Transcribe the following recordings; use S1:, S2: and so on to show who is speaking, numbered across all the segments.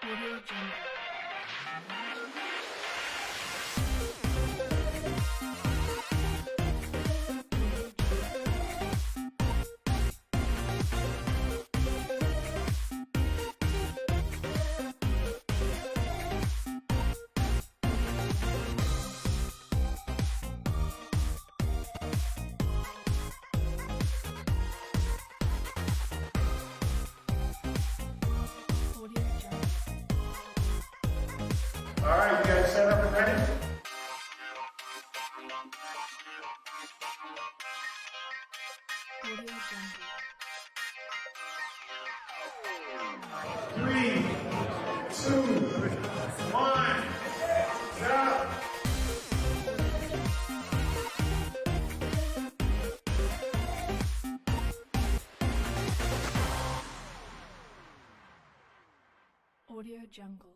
S1: Audio Jungle. Audio Jungle.
S2: All right, you guys set up and ready?
S1: Audio Jungle.
S2: 3, 2, 1, go!
S1: Audio Jungle.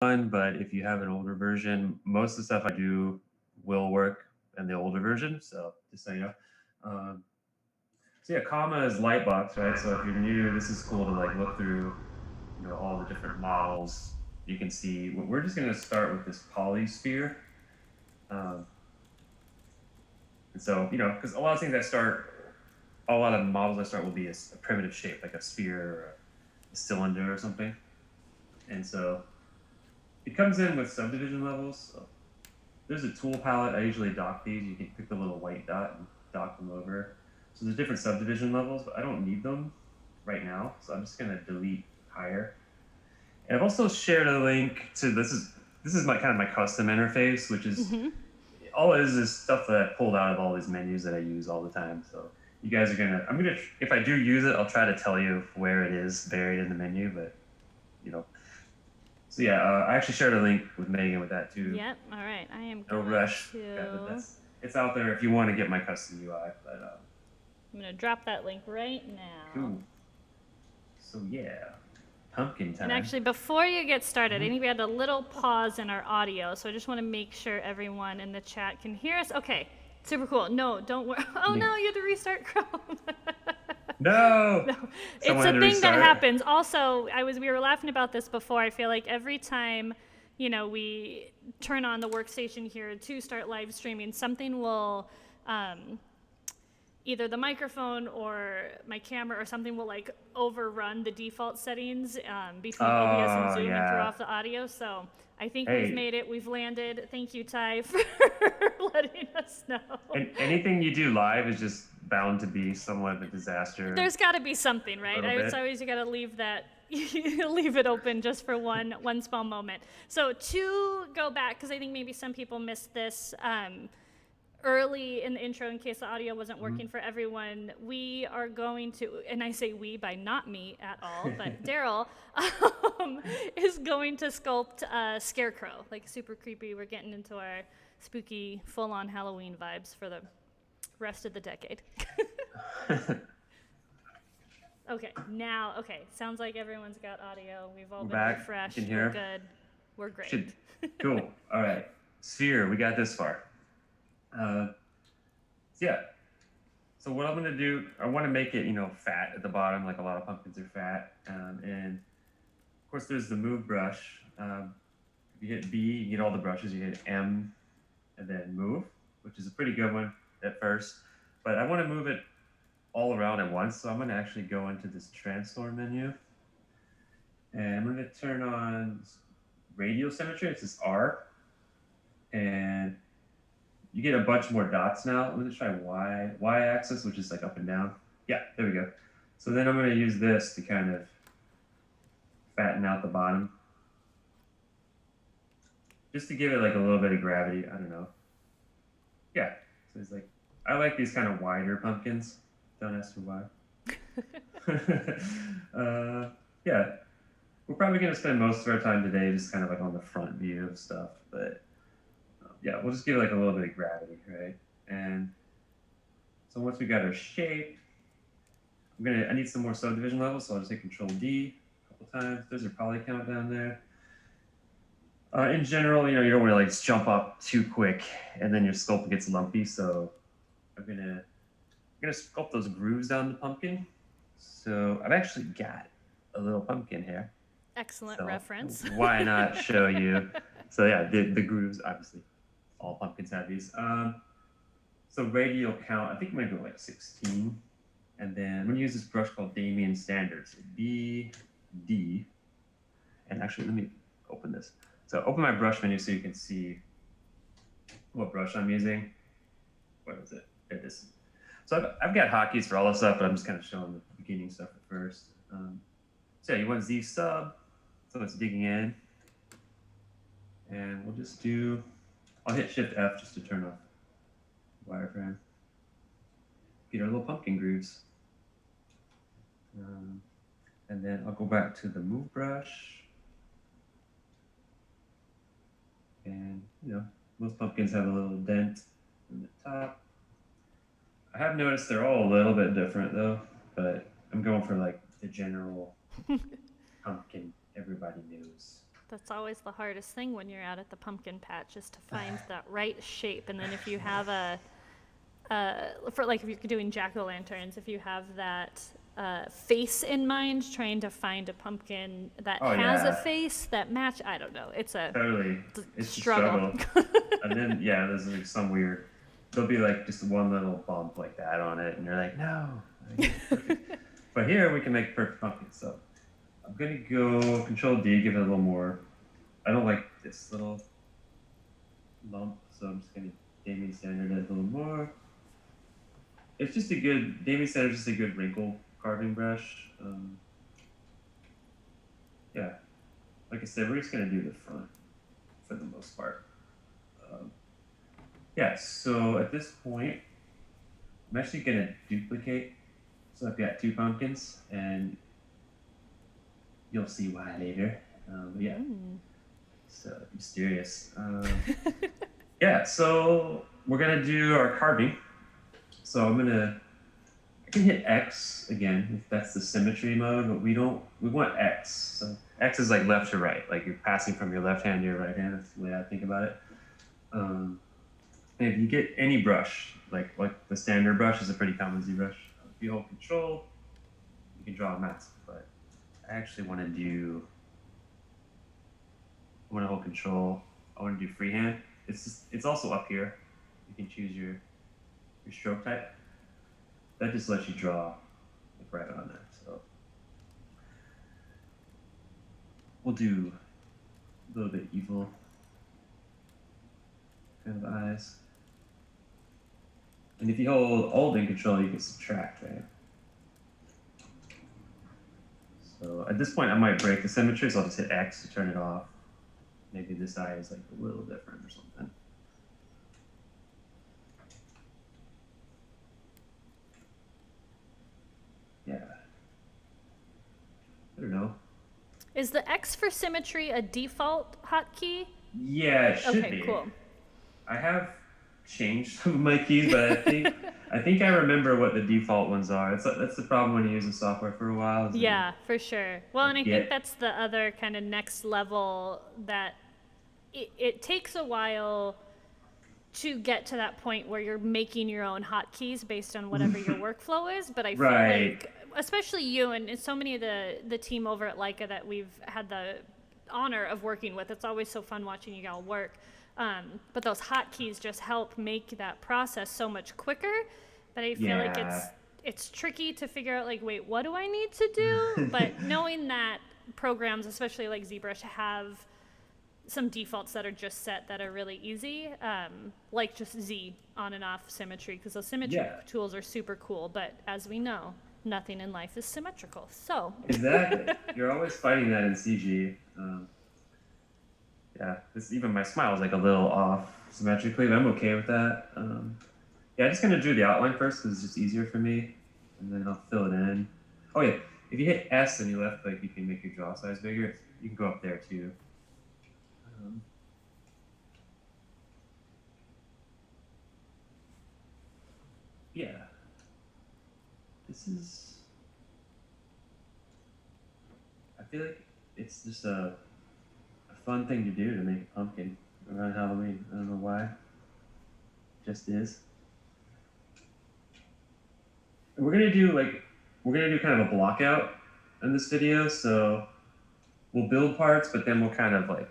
S3: one, but if you have an older version, most of the stuff I do will work in the older version. So just so you know. Um, so yeah, comma is lightbox, right? So if you're new, this is cool to like look through, all the different models. You can see. We're just going to start with this polysphere. Um, and so, because a lot of things a lot of models I start will be a primitive shape, like a sphere or a cylinder or something. And so it comes in with subdivision levels. So there's a tool palette. I usually dock these. You can pick the little white dot and dock them over. So there's different subdivision levels, but I don't need them right now. So I'm just going to delete higher. And I've also shared a link to this is my kind of my custom interface, which is all it is stuff that I pulled out of all these menus that I use all the time. So you guys are if I do use it, I'll try to tell you where it is buried in the menu, but So yeah, I actually shared a link with Megan with that too.
S4: Yep. All right. I am
S3: No
S4: going
S3: rush.
S4: to.
S3: Yeah, but it's out there if you want to get my custom UI. But
S4: I'm going to drop that link right now.
S3: cool. So yeah, pumpkin time.
S4: And actually, before you get started, I think we had a little pause in our audio, so I just want to make sure everyone in the chat can hear us. Okay, super cool. No, don't worry. Oh no, you had to restart Chrome.
S3: No.
S4: It's a thing that happens. Also, we were laughing about this before. I feel like every time, we turn on the workstation here to start live streaming, something will, either the microphone or my camera or something will like overrun the default settings between OBS and Zoom and throw off the audio. So I think we've made it. We've landed. Thank you, Ty, for letting us know.
S3: And anything you do live is just bound to be somewhat of a disaster.
S4: There's got to be something, right? It's always you got to leave that, leave it open just for one small moment. So to go back, because I think maybe some people missed this early in the intro in case the audio wasn't working for everyone, we are going to, and I say we by not me at all, but Daryl is going to sculpt a scarecrow, like super creepy. We're getting into our spooky, full-on Halloween vibes for the rest of the decade. Okay, sounds like everyone's got audio. We've all been refreshed. We're good. We're great.
S3: Cool. All right. Sphere, we got this far. So what I'm going to do, I want to make it, fat at the bottom, like a lot of pumpkins are fat. And of course, there's the move brush. If you hit B, you get all the brushes. You hit M and then move, which is a pretty good one at first. But I want to move it all around at once. So I'm going to actually go into this transform menu. And I'm going to turn on radial symmetry. It's this R. And you get a bunch more dots now. I'm going to try y-axis, which is like up and down. Yeah, there we go. So then I'm going to use this to kind of fatten out the bottom. Just to give it like a little bit of gravity. I don't know. Yeah. So it's like, I like these kind of wider pumpkins. Don't ask me why. Yeah. We're probably going to spend most of our time today just kind of like on the front view of stuff, but yeah, we'll just give it like a little bit of gravity, right? And so once we got our shape, I need some more subdivision levels, so I'll just hit Control D a couple times. There's a poly count down there. In general, you don't want to like jump up too quick, and then your sculpt gets lumpy. So I'm gonna sculpt those grooves down the pumpkin. So I've actually got a little pumpkin here.
S4: Excellent reference.
S3: Why not show you? So yeah, the grooves, obviously. All pumpkins have these. So radial count, I think I'm gonna go like 16. And then I'm gonna use this brush called Damien Standard. So B, D. And actually, let me open this. So open my brush menu so you can see what brush I'm using. Where is it? There it is. So I've got hotkeys for all this stuff, but I'm just kind of showing the beginning stuff at first. So yeah, you want Z sub. So it's digging in. And we'll just I'll hit Shift F just to turn off wireframe. Get our little pumpkin grooves. And then I'll go back to the move brush. And, most pumpkins have a little dent in the top. I have noticed they're all a little bit different though, but I'm going for like the general pumpkin everybody knows.
S4: That's always the hardest thing when you're out at the pumpkin patch, is to find that right shape. And then if you have for like if you're doing jack-o'-lanterns, if you have that face in mind, trying to find a pumpkin that has a face that match, I don't know. It's a
S3: Totally. It's
S4: struggle.
S3: a struggle. And then, yeah, there's like some weird, there'll be like just one little bump like that on it, and you're like, no. But here we can make perfect pumpkin. So I'm gonna go Control D, give it a little more. I don't like this little lump, so I'm just gonna Damien Standard it a little more. It's just a good, Damien Standard is just a good wrinkle carving brush. Yeah, like I said, we're just gonna do the front for the most part. Yeah, so at this point, I'm actually gonna duplicate. So I've got 2 pumpkins, and you'll see why later. But yeah, it's mysterious. Yeah, so we're gonna do our carving. So I can hit X again if that's the symmetry mode, but we want X. So X is like left to right, like you're passing from your left hand to your right hand. That's the way I think about it. And if you get any brush, like the standard brush is a pretty common Z brush. If you hold Control, you can draw a mask. But I actually want to hold Control. I want to do freehand. It's also up here. You can choose your stroke type. That just lets you draw like right on there. So we'll do a little bit evil kind of eyes. And if you hold Alt and Control, you can subtract, right? So at this point, I might break the symmetry, so I'll just hit X to turn it off. Maybe this eye is like a little different or something. Yeah. I don't know.
S4: Is the X for symmetry a default hotkey?
S3: Yeah, it should be.
S4: Okay, cool.
S3: I have changed some of my keys, but I think I remember what the default ones are. That's the problem when you use the software for a while.
S4: Yeah, for sure. Well, and I think that's the other kind of next level, that it takes a while to get to that point where you're making your own hotkeys based on whatever your workflow is. But I feel like, especially you and so many of the team over at Leica that we've had the honor of working with, it's always so fun watching you all work. But those hotkeys just help make that process so much quicker. But I feel like it's tricky to figure out, like, wait, what do I need to do? But knowing that programs, especially like ZBrush, have some defaults that are just set that are really easy, like just Z on and off symmetry, because those symmetry tools are super cool. But as we know, nothing in life is symmetrical. So
S3: exactly, you're always fighting that in CG. Yeah, even my smile is like a little off symmetrically, but I'm okay with that. Yeah, I'm just gonna do the outline first because it's just easier for me, and then I'll fill it in. Oh yeah, if you hit S and you left click, you can make your draw size bigger. You can go up there too. Yeah, I feel like it's just a fun thing to do to make a pumpkin around Halloween. I don't know why. It just is. And we're gonna do kind of a block out in this video. So we'll build parts, but then we'll kind of like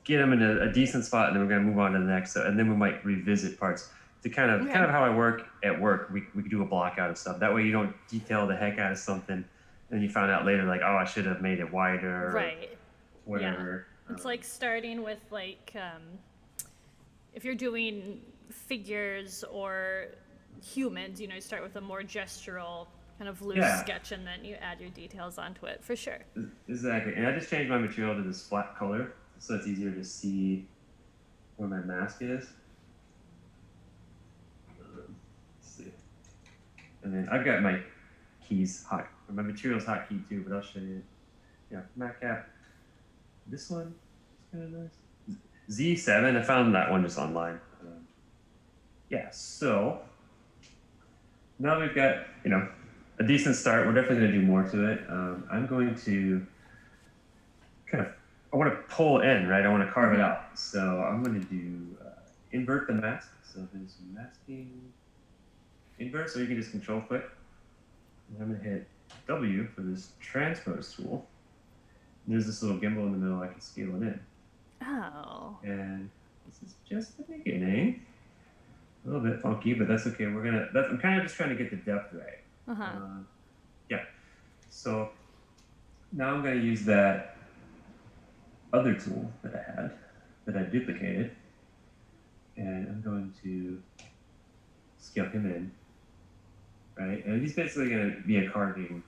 S3: get them in a decent spot, and then we're gonna move on to the next. So, and then we might revisit parts to kind of how I work at work. We could do a block out of stuff. That way you don't detail the heck out of something, and you find out later like, oh, I should have made it wider.
S4: Right.
S3: Or whatever.
S4: Yeah. It's like starting with like if you're doing figures or humans, you start with a more gestural kind of loose sketch, and then you add your details onto it, for sure.
S3: Exactly. And I just changed my material to this flat color, so it's easier to see where my mask is. Let's see. And then I've got my keys hot. My material's hotkey too, but I'll show you. Yeah, Mac app. This one is kind of nice. Z7, I found that one just online. Yeah, so now we've got, a decent start. We're definitely going to do more to it. I'm going to kind of, I want to pull in, right? I want to carve it out. So I'm going to do invert the mask. So there's masking invert, so you can just control click. And I'm going to hit W for this transpose tool. And there's this little gimbal in the middle. I can scale it in.
S4: Oh.
S3: And this is just the beginning. A little bit funky, but that's okay. I'm kind of just trying to get the depth right. Yeah. So now I'm going to use that other tool that I had, that I duplicated, and I'm going to scale him in, right? And he's basically going to be a carving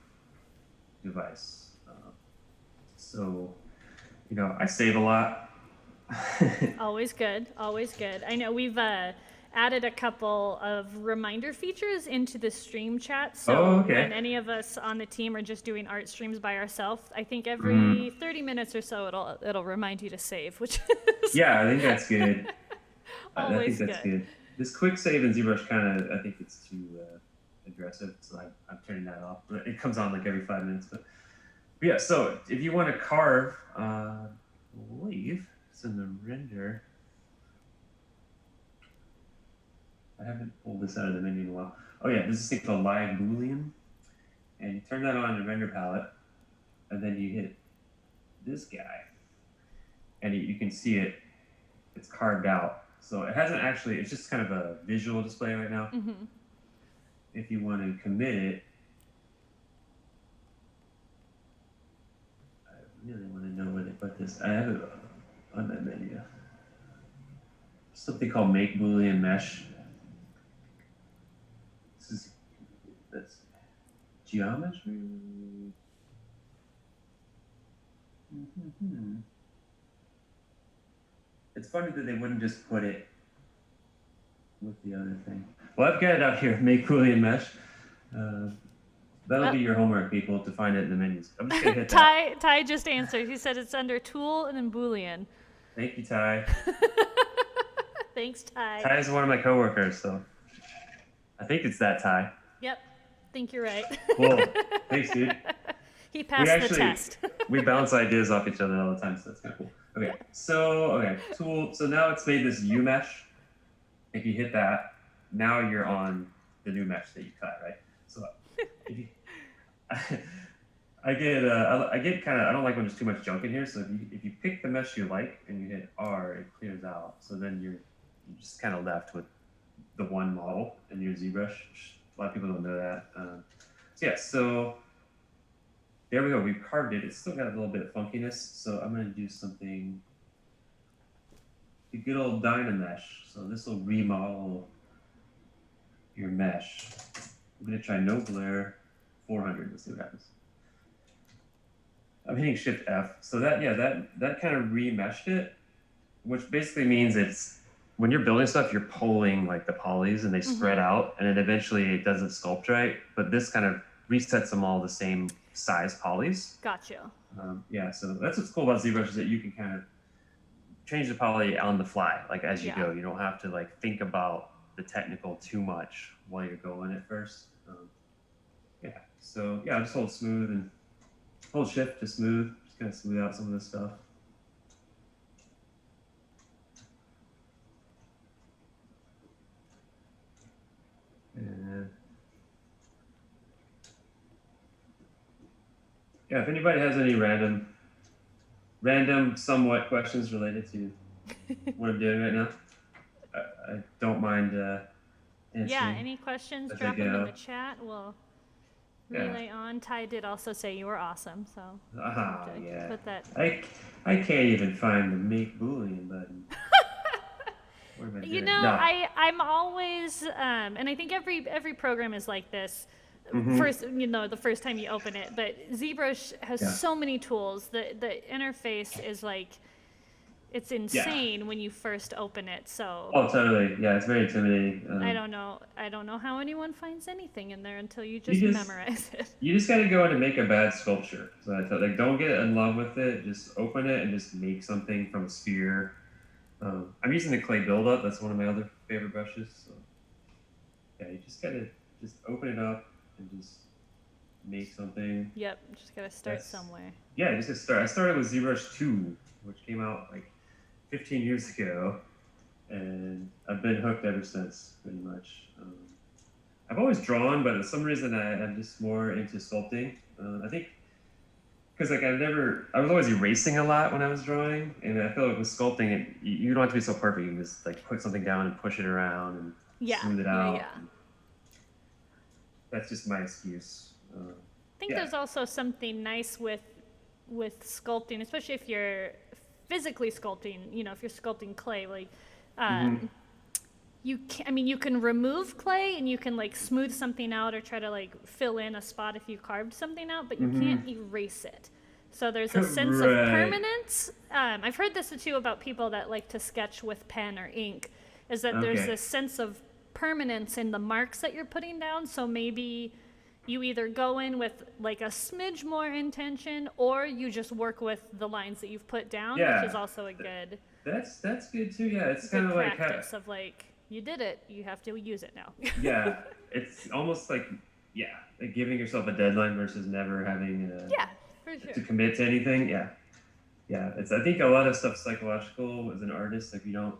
S3: device. So, I save a lot.
S4: Always good. Always good. I know we've added a couple of reminder features into the stream chat. So when any of us on the team are just doing art streams by ourselves, I think every 30 minutes or so it'll remind you to save, which is
S3: yeah, I think that's good.
S4: always
S3: I think that's good. This quick save in ZBrush I think it's too aggressive, so I'm turning that off. It comes on like every 5 minutes. But yeah, so if you want to carve, I believe it's in the render. I haven't pulled this out of the menu in a while. Oh yeah, this is thing called Live Boolean. And you turn that on in the render palette, and then you hit this guy. And you can see it's carved out. So it hasn't actually, it's just kind of a visual display right now. If you want to commit it, I really want to know where they put this. I have it on that menu. Something called Make Boolean Mesh. That's geometry. It's funny that they wouldn't just put it with the other thing. Well, I've got it out here, Make Boolean Mesh. That'll be your homework, people, to find it in the menus. I'm just gonna hit that.
S4: Ty just answered. He said it's under Tool and then Boolean.
S3: Thank you, Ty.
S4: Thanks, Ty.
S3: Ty is one of my coworkers, so I think it's that Ty.
S4: Yep, think you're right.
S3: Cool. Thanks, dude.
S4: He passed the test.
S3: We bounce ideas off each other all the time, so that's kind of cool. Okay, tool. So now it's made this U mesh. If you hit that, now you're on the new mesh that you cut, right? So if you, I get kind of, I don't like when there's too much junk in here. So if you pick the mesh you like and you hit R, it clears out. So then you're just kind of left with the one model in your ZBrush. A lot of people don't know that. So there we go. We've carved it. It's still got a little bit of funkiness. So I'm going to do something, the good old Dynamesh. So this will remodel your mesh. I'm going to try no glare 400. Let's see what happens. I'm hitting Shift F. So that kind of remeshed it, which basically means it's when you're building stuff, you're pulling like the polys and they spread out, and then eventually it doesn't sculpt right. But this kind of resets them all the same size polys.
S4: Gotcha.
S3: So that's what's cool about ZBrush is that you can kind of change the poly on the fly, like as you go. You don't have to like think about the technical too much while you're going at first. So I just hold smooth and hold shift to smooth, just kind of smooth out some of this stuff. And if anybody has any random somewhat questions related to what I'm doing right now, I don't mind answering.
S4: Yeah, any questions, drop them in the chat. We'll relay on. Ty did also say you were awesome, so put that.
S3: I can't even find the Make Boolean button. What am I doing?
S4: I'm always, and I think every program is like this. First, the first time you open it, but ZBrush has so many tools. The interface is like, it's insane when you first open it. So. Oh,
S3: totally. Yeah, it's very intimidating.
S4: I don't know how anyone finds anything in there until you just memorize it.
S3: You just got to go in and make a bad sculpture. So I thought, don't get in love with it. Just open it and just make something from a sphere. I'm using the clay buildup. That's one of my other favorite brushes. So you just gotta just open it up and just make something.
S4: Yep, just gotta start
S3: That's-
S4: somewhere.
S3: Yeah, just to start. I started with ZBrush 2, which came out like 15 years ago, and I've been hooked ever since, pretty much. I've always drawn, but for some reason I'm just more into sculpting. I think because like I was always erasing a lot when I was drawing, and I feel like with sculpting, you don't have to be so perfect. You can just like put something down and push it around and
S4: Yeah,
S3: smooth it
S4: yeah,
S3: out.
S4: yeah.
S3: That's just my excuse.
S4: I think
S3: Yeah.
S4: there's also something nice with sculpting, especially if you're physically sculpting. You know, if you're sculpting clay, like you can remove clay and you can like smooth something out or try to like fill in a spot if you carved something out, but you can't erase it. So there's a sense of
S3: Right.
S4: permanence. I've heard this too about people that like to sketch with pen or ink, is that there's
S3: Okay.
S4: this sense of permanence in the marks that you're putting down. So maybe you either go in with like a smidge more intention, or you just work with the lines that you've put down,
S3: Yeah.
S4: which is also a good
S3: That's good too. Yeah, it's kind
S4: good
S3: of like
S4: practice of like, you did it, you have to use it now.
S3: yeah, it's almost like giving yourself a deadline versus never having
S4: Yeah, for
S3: to
S4: sure.
S3: commit to anything. Yeah, it's I think a lot of stuff psychological as an artist. Like you don't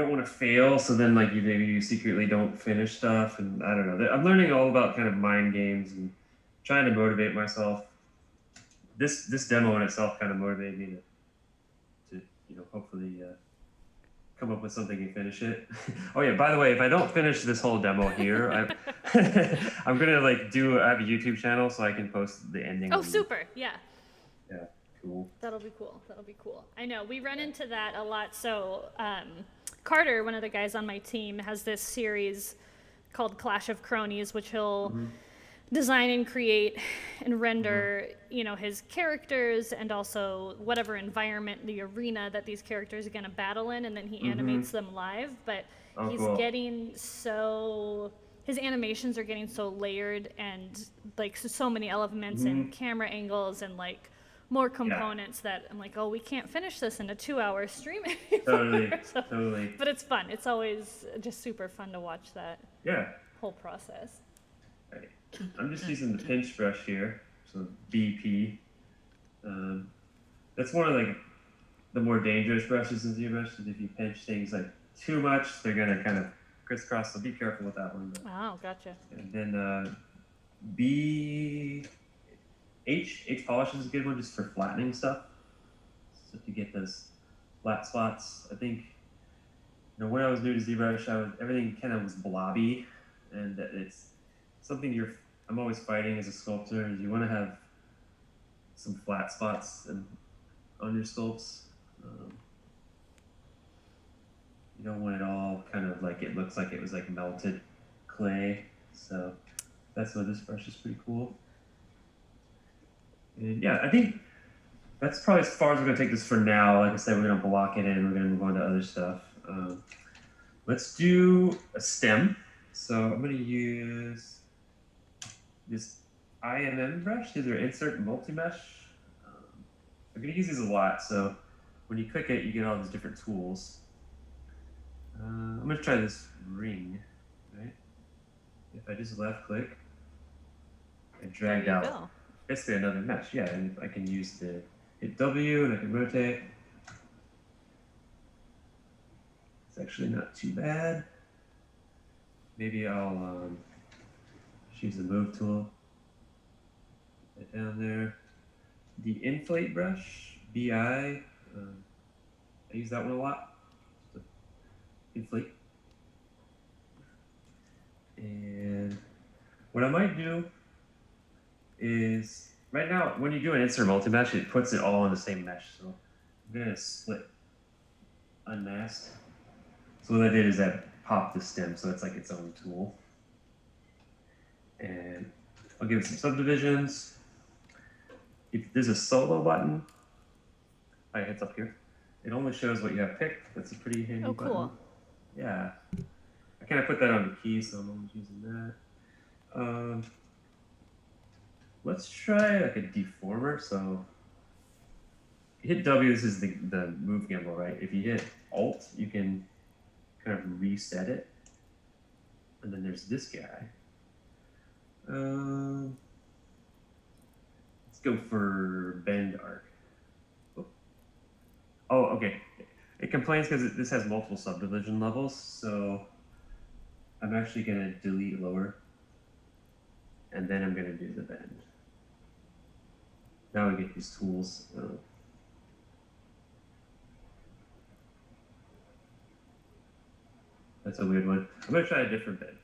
S3: want to fail, so then like maybe you secretly don't finish stuff, and I don't know. I'm learning all about kind of mind games and trying to motivate myself. This demo in itself kind of motivated me to hopefully come up with something and finish it. Oh yeah, by the way, if I don't finish this whole demo here, I'm gonna I have a YouTube channel so I can post the ending.
S4: Oh, super. Yeah.
S3: Yeah, cool.
S4: That'll be cool. I know we run into that a lot. So Carter, one of the guys on my team, has this series called Clash of Cronies, which he'll design and create and render, his characters and also whatever environment, the arena that these characters are going to battle in, and then he animates them live. But he's
S3: cool.
S4: his animations are getting so layered and like so many elements and camera angles and like more components that I'm like, oh, we can't finish this in a 2-hour stream anymore.
S3: Totally.
S4: But it's fun. It's always just super fun to watch that whole process.
S3: Right. I'm just using the pinch brush here, so BP. That's one of the more dangerous brushes in ZBrush, because if you pinch things like too much, they're gonna kind of crisscross. So be careful with that one. But.
S4: Oh, gotcha.
S3: And then H polish is a good one just for flattening stuff. So to get those flat spots, I think when I was new to ZBrush, everything kind of was blobby, and it's something I'm always fighting as a sculptor. Is you want to have some flat spots on your sculpts. You don't want it all kind of like it looks like it was like melted clay. So that's why this brush is pretty cool. And yeah, I think that's probably as far as we're gonna take this for now. Like I said, we're gonna block it in. We're gonna move on to other stuff. Let's do a stem. So I'm gonna use this IMM brush. These are insert multi-mesh. I'm gonna use these a lot. So when you click it, you get all these different tools. I'm gonna try this ring, right? If I just left click and drag
S4: There you
S3: out.
S4: go.
S3: Basically another mesh, yeah, and I can use hit W and I can rotate. It's actually not too bad. Maybe I'll just use the move tool. Right down there. The inflate brush, BI, I use that one a lot. Just to inflate. And what I might do is right now when you do an insert multi-mesh, it puts it all in the same mesh. So I'm gonna split unmasked. So what I did is I popped the stem so it's like its own tool. And I'll give it some subdivisions. If there's a solo button, it's up here. It only shows what you have picked. That's a pretty handy button.
S4: Cool.
S3: Yeah. I kind of put that on the key, so I'm always using that. Let's try like a deformer. So hit W, this is the move gimbal, right? If you hit Alt, you can kind of reset it. And then there's this guy. go for bend arc. Oh, okay. It complains because this has multiple subdivision levels, so I'm actually going to delete lower, and then I'm going to do the bend. Now we get these tools. That's a weird one. I'm going to try a different bend.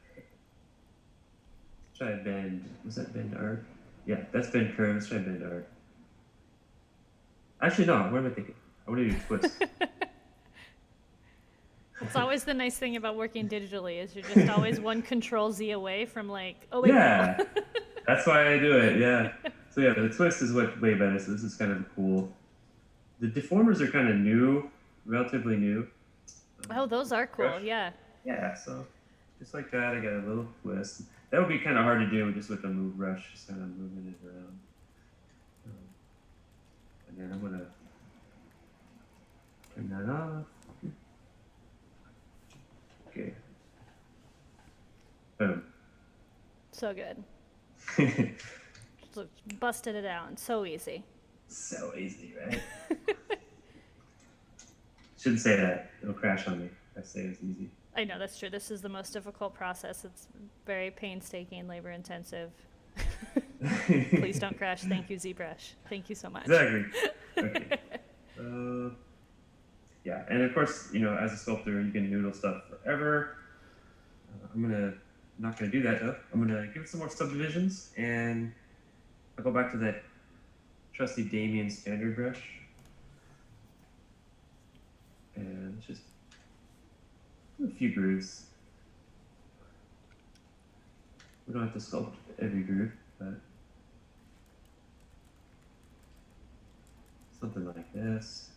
S3: Try bend. Was that bend arc? Yeah, that's bend curve. Let's try bend arc. Actually, no. What am I thinking? I want to do twist.
S4: It's always the nice thing about working digitally is you're just always one Control Z away from like, oh wait,
S3: Yeah,
S4: no.
S3: that's why I do it. Yeah. So yeah, the twist is what way better. So this is kind of cool. The deformers are kind of new, relatively new.
S4: Oh, those are cool.
S3: Brush.
S4: Yeah.
S3: Yeah. So just like that, I got a little twist. That would be kind of hard to do just with the move brush, just kind of moving it around. And then I'm gonna turn that off. Okay. Boom.
S4: So good. Just busted it out. So easy.
S3: So easy, right? Shouldn't say that. It'll crash on me if I say it's easy.
S4: I know, that's true. This is the most difficult process. It's very painstaking, labor intensive. Please don't crash. Thank you, ZBrush. Thank you so much.
S3: Exactly. Okay. Yeah, and of course, you know, as a sculptor, you can noodle stuff forever. Not gonna do that though. I'm gonna give it some more subdivisions, and I'll go back to that trusty Damien standard brush, and let's just do a few grooves. We don't have to sculpt every groove, but something like this.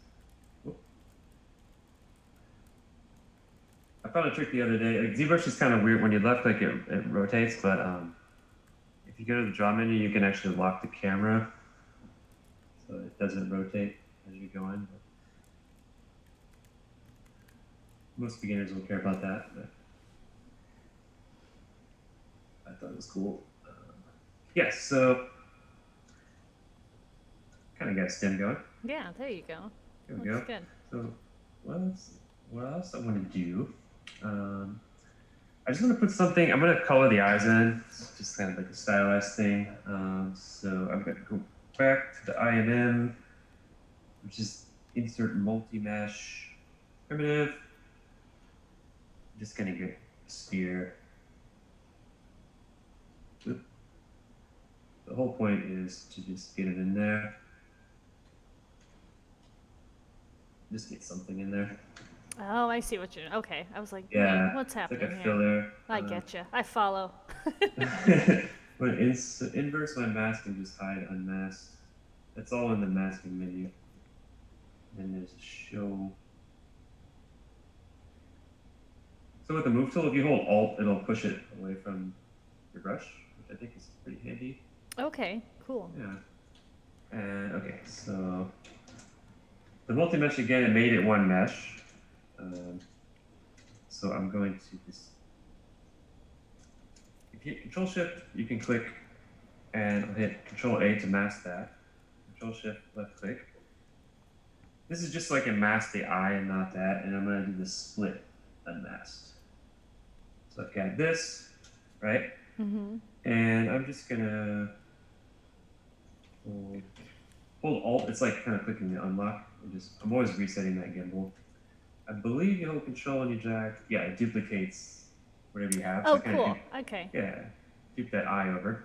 S3: I found a trick the other day. Like, ZBrush is kind of weird when you left, like it rotates, but if you go to the draw menu, you can actually lock the camera so it doesn't rotate as you go in. But most beginners won't care about that, but I thought it was cool. Yes, so kind of got a stem going.
S4: Yeah, there you go.
S3: There we
S4: Looks
S3: go.
S4: good.
S3: So what else I want to do? I just want to put something. I'm going to color the eyes in. It's just kind of like a stylized thing. So I'm going to go back to the IMM, which is insert multi-mesh primitive. I'm just going to get a sphere. Oop. The whole point is to just get it in there. Just get something in there.
S4: Oh, I see what you're. Okay, I was like,
S3: Yeah,
S4: wait, what's happening
S3: it's like a
S4: here?
S3: filler.
S4: I get you. I follow.
S3: When inverse my mask and just hide unmasked. That's all in the masking menu. And there's a show. So with the move tool, if you hold Alt, it'll push it away from your brush, which I think is pretty handy.
S4: Okay, cool.
S3: Yeah. And okay, so the multi-mesh again, it made it one mesh. So I'm going to just, if you hit Control Shift, you can click, and I'll hit Control A to mask that. Control Shift, left click. This is just so I can mask the eye and not that, and I'm going to do the split unmasked. So I've got this, right?
S4: Mm-hmm.
S3: And I'm just going to hold Alt. It's like kind of clicking the unlock. I'm always resetting that gimbal. I believe you hold Control and you drag. Yeah, it duplicates whatever you have.
S4: Oh,
S3: so
S4: cool. Okay.
S3: Yeah, dupe that eye over.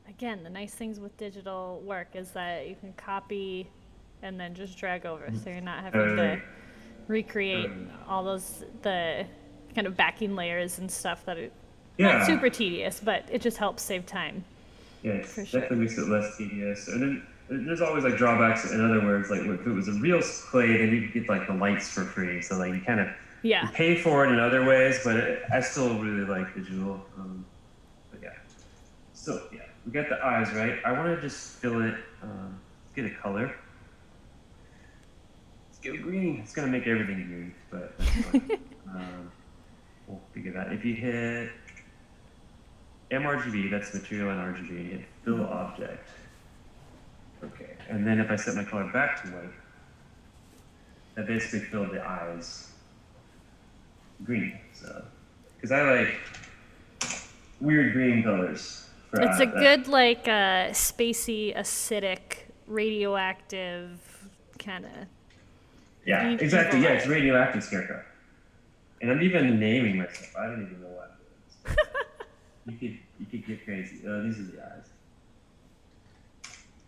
S4: Again, the nice things with digital work is that you can copy and then just drag over, so you're not having to recreate all those the kind of backing layers and stuff that are not super tedious, but it just helps save time.
S3: Yeah, it
S4: sure.
S3: definitely makes it less tedious. And then there's always like drawbacks. In other words, like if it was a real clay, then you could get like the lights for free. So like you kind of you pay for it in other ways, but I still really like digital. But yeah, so yeah, we got the eyes right. I want to just fill it. Get a color. Let's get green. It's gonna make everything green, but that's fine. We'll figure that. If you hit mRGB, that's material and RGB, hit fill object. Okay, and then if I set my color back to white, that basically filled the eyes green. So, because I like weird green colors for
S4: It's
S3: eyes.
S4: a good like spacey, acidic, radioactive kind of.
S3: Yeah,
S4: Evil
S3: exactly. Yeah,
S4: eye.
S3: it's radioactive scarecrow. And I'm even naming myself. I don't even know what I'm doing. You could get crazy. These are the eyes.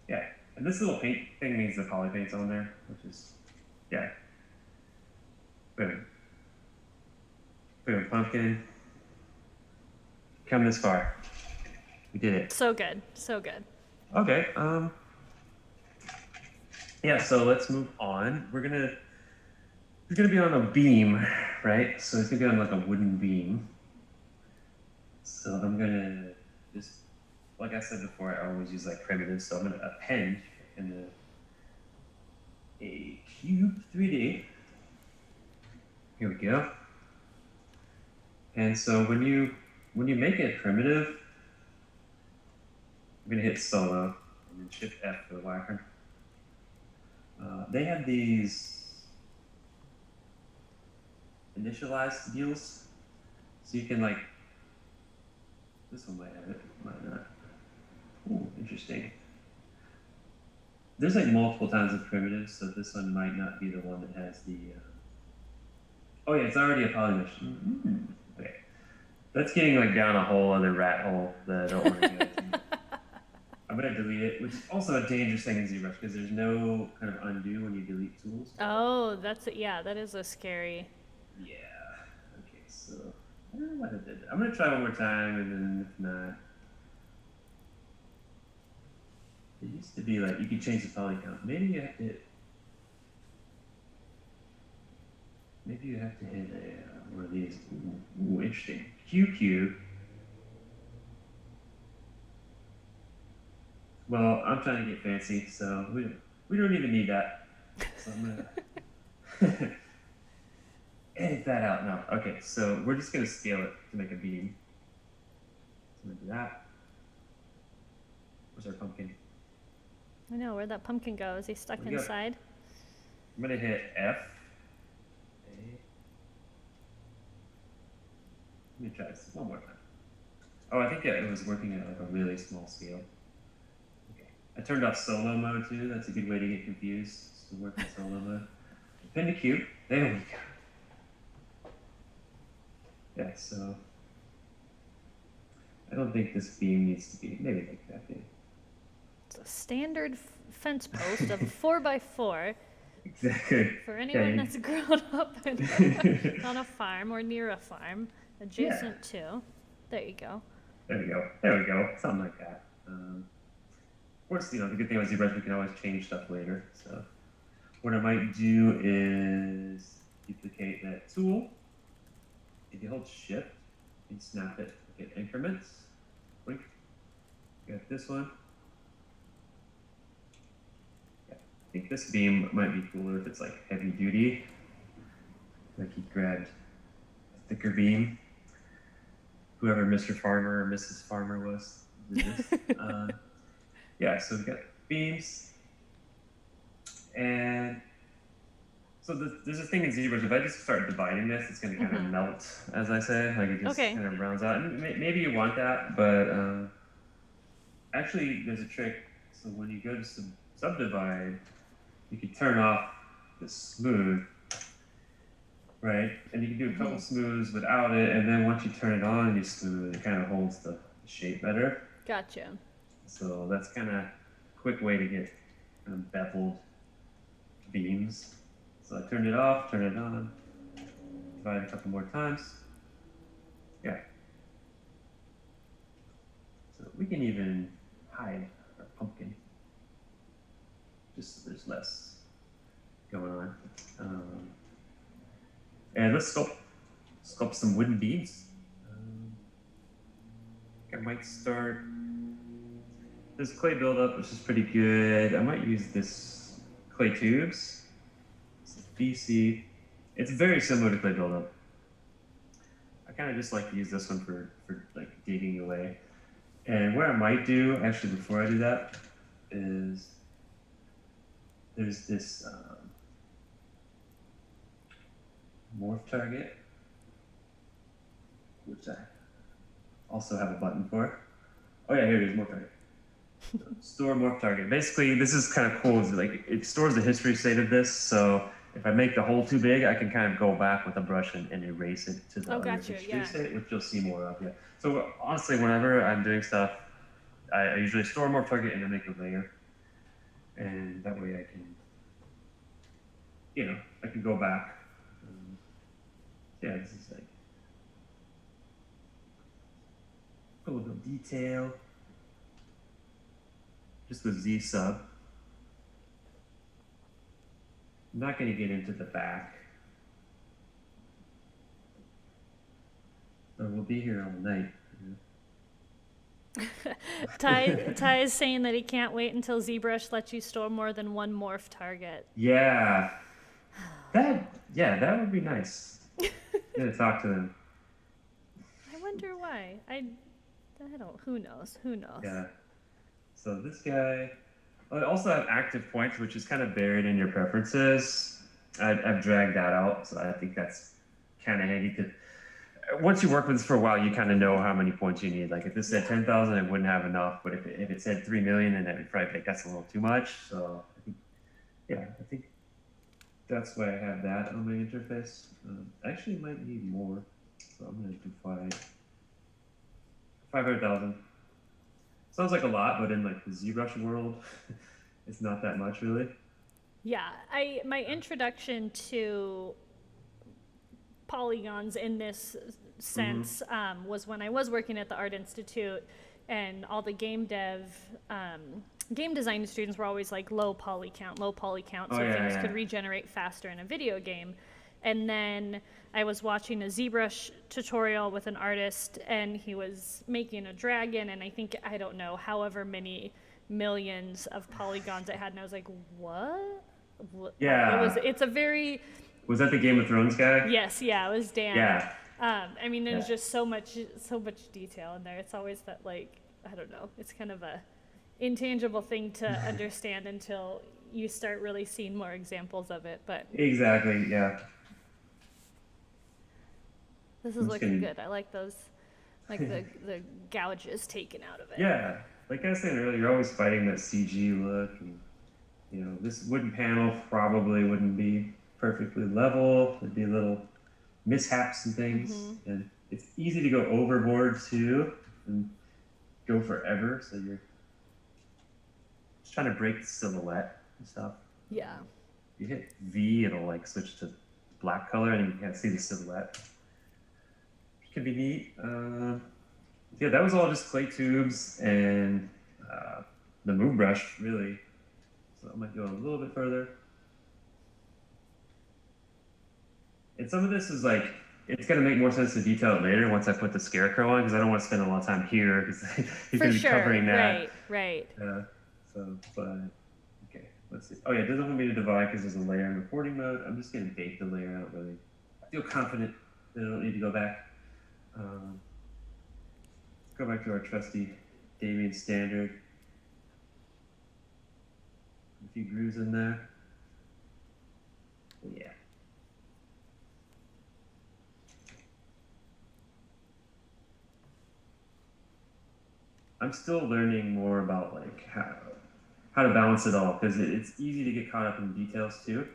S3: Yeah, and this little paint thing means the poly paint's on there, which is yeah. Boom. Boom. Pumpkin. Come this far. We did it.
S4: So good, so good.
S3: Okay. Yeah. So let's move on. We're gonna be on a beam, right? So it's gonna be on like a wooden beam. So I'm gonna just, like I said before, I always use like primitives. So I'm gonna append in a cube 3D. Here we go. And so when you make it primitive, I'm gonna hit solo and then shift F for the whacker. They have these initialized deals, so you can like, this one might have it, might not. Ooh, interesting. There's like multiple times of primitives, so this one might not be the one that has the. Oh yeah, it's already a poly mesh. Okay, that's getting like down a whole other rat hole that I don't want to go into. I'm gonna delete it, which is also a dangerous thing in ZBrush because there's no kind of undo when you delete tools.
S4: Oh, that is a scary.
S3: Yeah. Okay, so I don't know what I did. I'm gonna try one more time, and then if not, it used to be like you could change the poly count. Maybe you have to hit. Maybe you have to hit one of these. Ooh, interesting. QQ. Well, I'm trying to get fancy, so we don't even need that. So I'm gonna edit that out now. Okay, so we're just gonna scale it to make a beam. So I'm gonna do that. Where's our pumpkin?
S4: I know, where'd that pumpkin go? Is he stuck
S3: Where'd he go?
S4: inside?
S3: I'm gonna hit F. Let me try this one more time. Oh, I think it was working at like a really small scale. Okay. I turned off solo mode too. That's a good way to get confused. To work in solo mode. Pin to cube. There we go. Yeah, so I don't think this beam needs to be maybe like that big.
S4: It's a standard fence post of 4x4
S3: Exactly.
S4: for anyone
S3: Yeah,
S4: that's grown up on a farm or near a farm, adjacent to. There you go.
S3: There we go. There we go. Something like that. Of course, you know, the good thing about ZBrush, we can always change stuff later. So what I might do is duplicate that tool. If you hold shift and snap it, get increments. Blink. Got this one. Yeah. I think this beam might be cooler if it's like heavy duty. Like he grabbed a thicker beam. Whoever Mr. Farmer or Mrs. Farmer was did this. Yeah, so we've got beams. And so there's a thing in ZBrush, if I just start dividing this, it's going to kind of melt, as I say. Like it just kind of rounds out. And maybe you want that, but actually there's a trick. So when you go to subdivide, you can turn off the smooth, right? And you can do a couple smooths without it, and then once you turn it on and you smooth, it kind of holds the shape better.
S4: Gotcha.
S3: So that's kind of a quick way to get kind of beveled beams. So I turned it off, turn it on, divide a couple more times. Yeah. So we can even hide our pumpkin, just so there's less going on. And let's sculpt some wooden beams. I might start. This clay buildup, which is pretty good. I might use this clay tubes. This is BC. It's very similar to clay buildup. I kind of just like to use this one for like digging away. And what I might do, actually, before I do that, is there's this morph target, which I also have a button for. Oh yeah, here it is, morph target. Store morph target. Basically, this is kind of cool. It's like it stores the history state of this, so if I make the hole too big, I can kind of go back with a brush and erase it to the other
S4: gotcha,
S3: history
S4: yeah.
S3: state, which you'll see more of. Yeah. So honestly, whenever I'm doing stuff, I usually store morph target and then make a layer, and that way I can, I can go back. Yeah, this is like a little bit of detail. Just the Z sub. I'm not going to get into the back. So we'll be here all night.
S4: Ty is saying that he can't wait until ZBrush lets you store more than one morph target.
S3: Yeah. That would be nice. Gonna talk to them.
S4: I wonder why. I don't. Who knows?
S3: Yeah. So this guy. I also have active points, which is kind of buried in your preferences. I've dragged that out, so I think that's kind of handy. Because once you work with this for a while, you kind of know how many points you need. Like if this said 10,000, it wouldn't have enough. But if it said 3 million, then it would probably think that's a little too much. So I think that's why I have that on my interface. I actually might need more, so I'm gonna do 500,000. Sounds like a lot, but in like the ZBrush world, it's not that much really.
S4: Yeah, my introduction to polygons in this sense was when I was working at the Art Institute, and all the game design students were always like low poly count, so things could regenerate faster in a video game. And then I was watching a ZBrush tutorial with an artist, and he was making a dragon, and I don't know, however many millions of polygons it had, and I was like, what?
S3: Yeah.
S4: It's a very...
S3: Was that the Game of Thrones guy?
S4: Yes, yeah, it was Dan.
S3: Yeah.
S4: There's just so much detail in there. It's always that, like, I don't know, it's kind of a intangible thing to understand until you start really seeing more examples of it. But
S3: exactly, yeah.
S4: This is looking good. I like those, like the gouges taken out of it.
S3: Yeah, like I was saying earlier, you're always fighting that CG look, and this wooden panel probably wouldn't be perfectly level. There'd be little mishaps and things, and it's easy to go overboard too and go forever. So you're just trying to break the silhouette and stuff.
S4: Yeah.
S3: You hit V, it'll like switch to black color, and you can't see the silhouette. Could be neat. That was all just clay tubes and the move brush, really. So I might go a little bit further. And some of this is like, it's going to make more sense to detail it later once I put the scarecrow on, because I don't want to spend a lot of time here, because you're going to be covering that.
S4: Right.
S3: Okay, let's see. Oh yeah, it doesn't want me to divide because there's a layer in recording mode. I'm just going to bake the layer out, really. I feel confident that I don't need to go back. Let's go back to our trusty Damien standard. A few grooves in there. Yeah. I'm still learning more about like how to balance it all, because it's easy to get caught up in details too,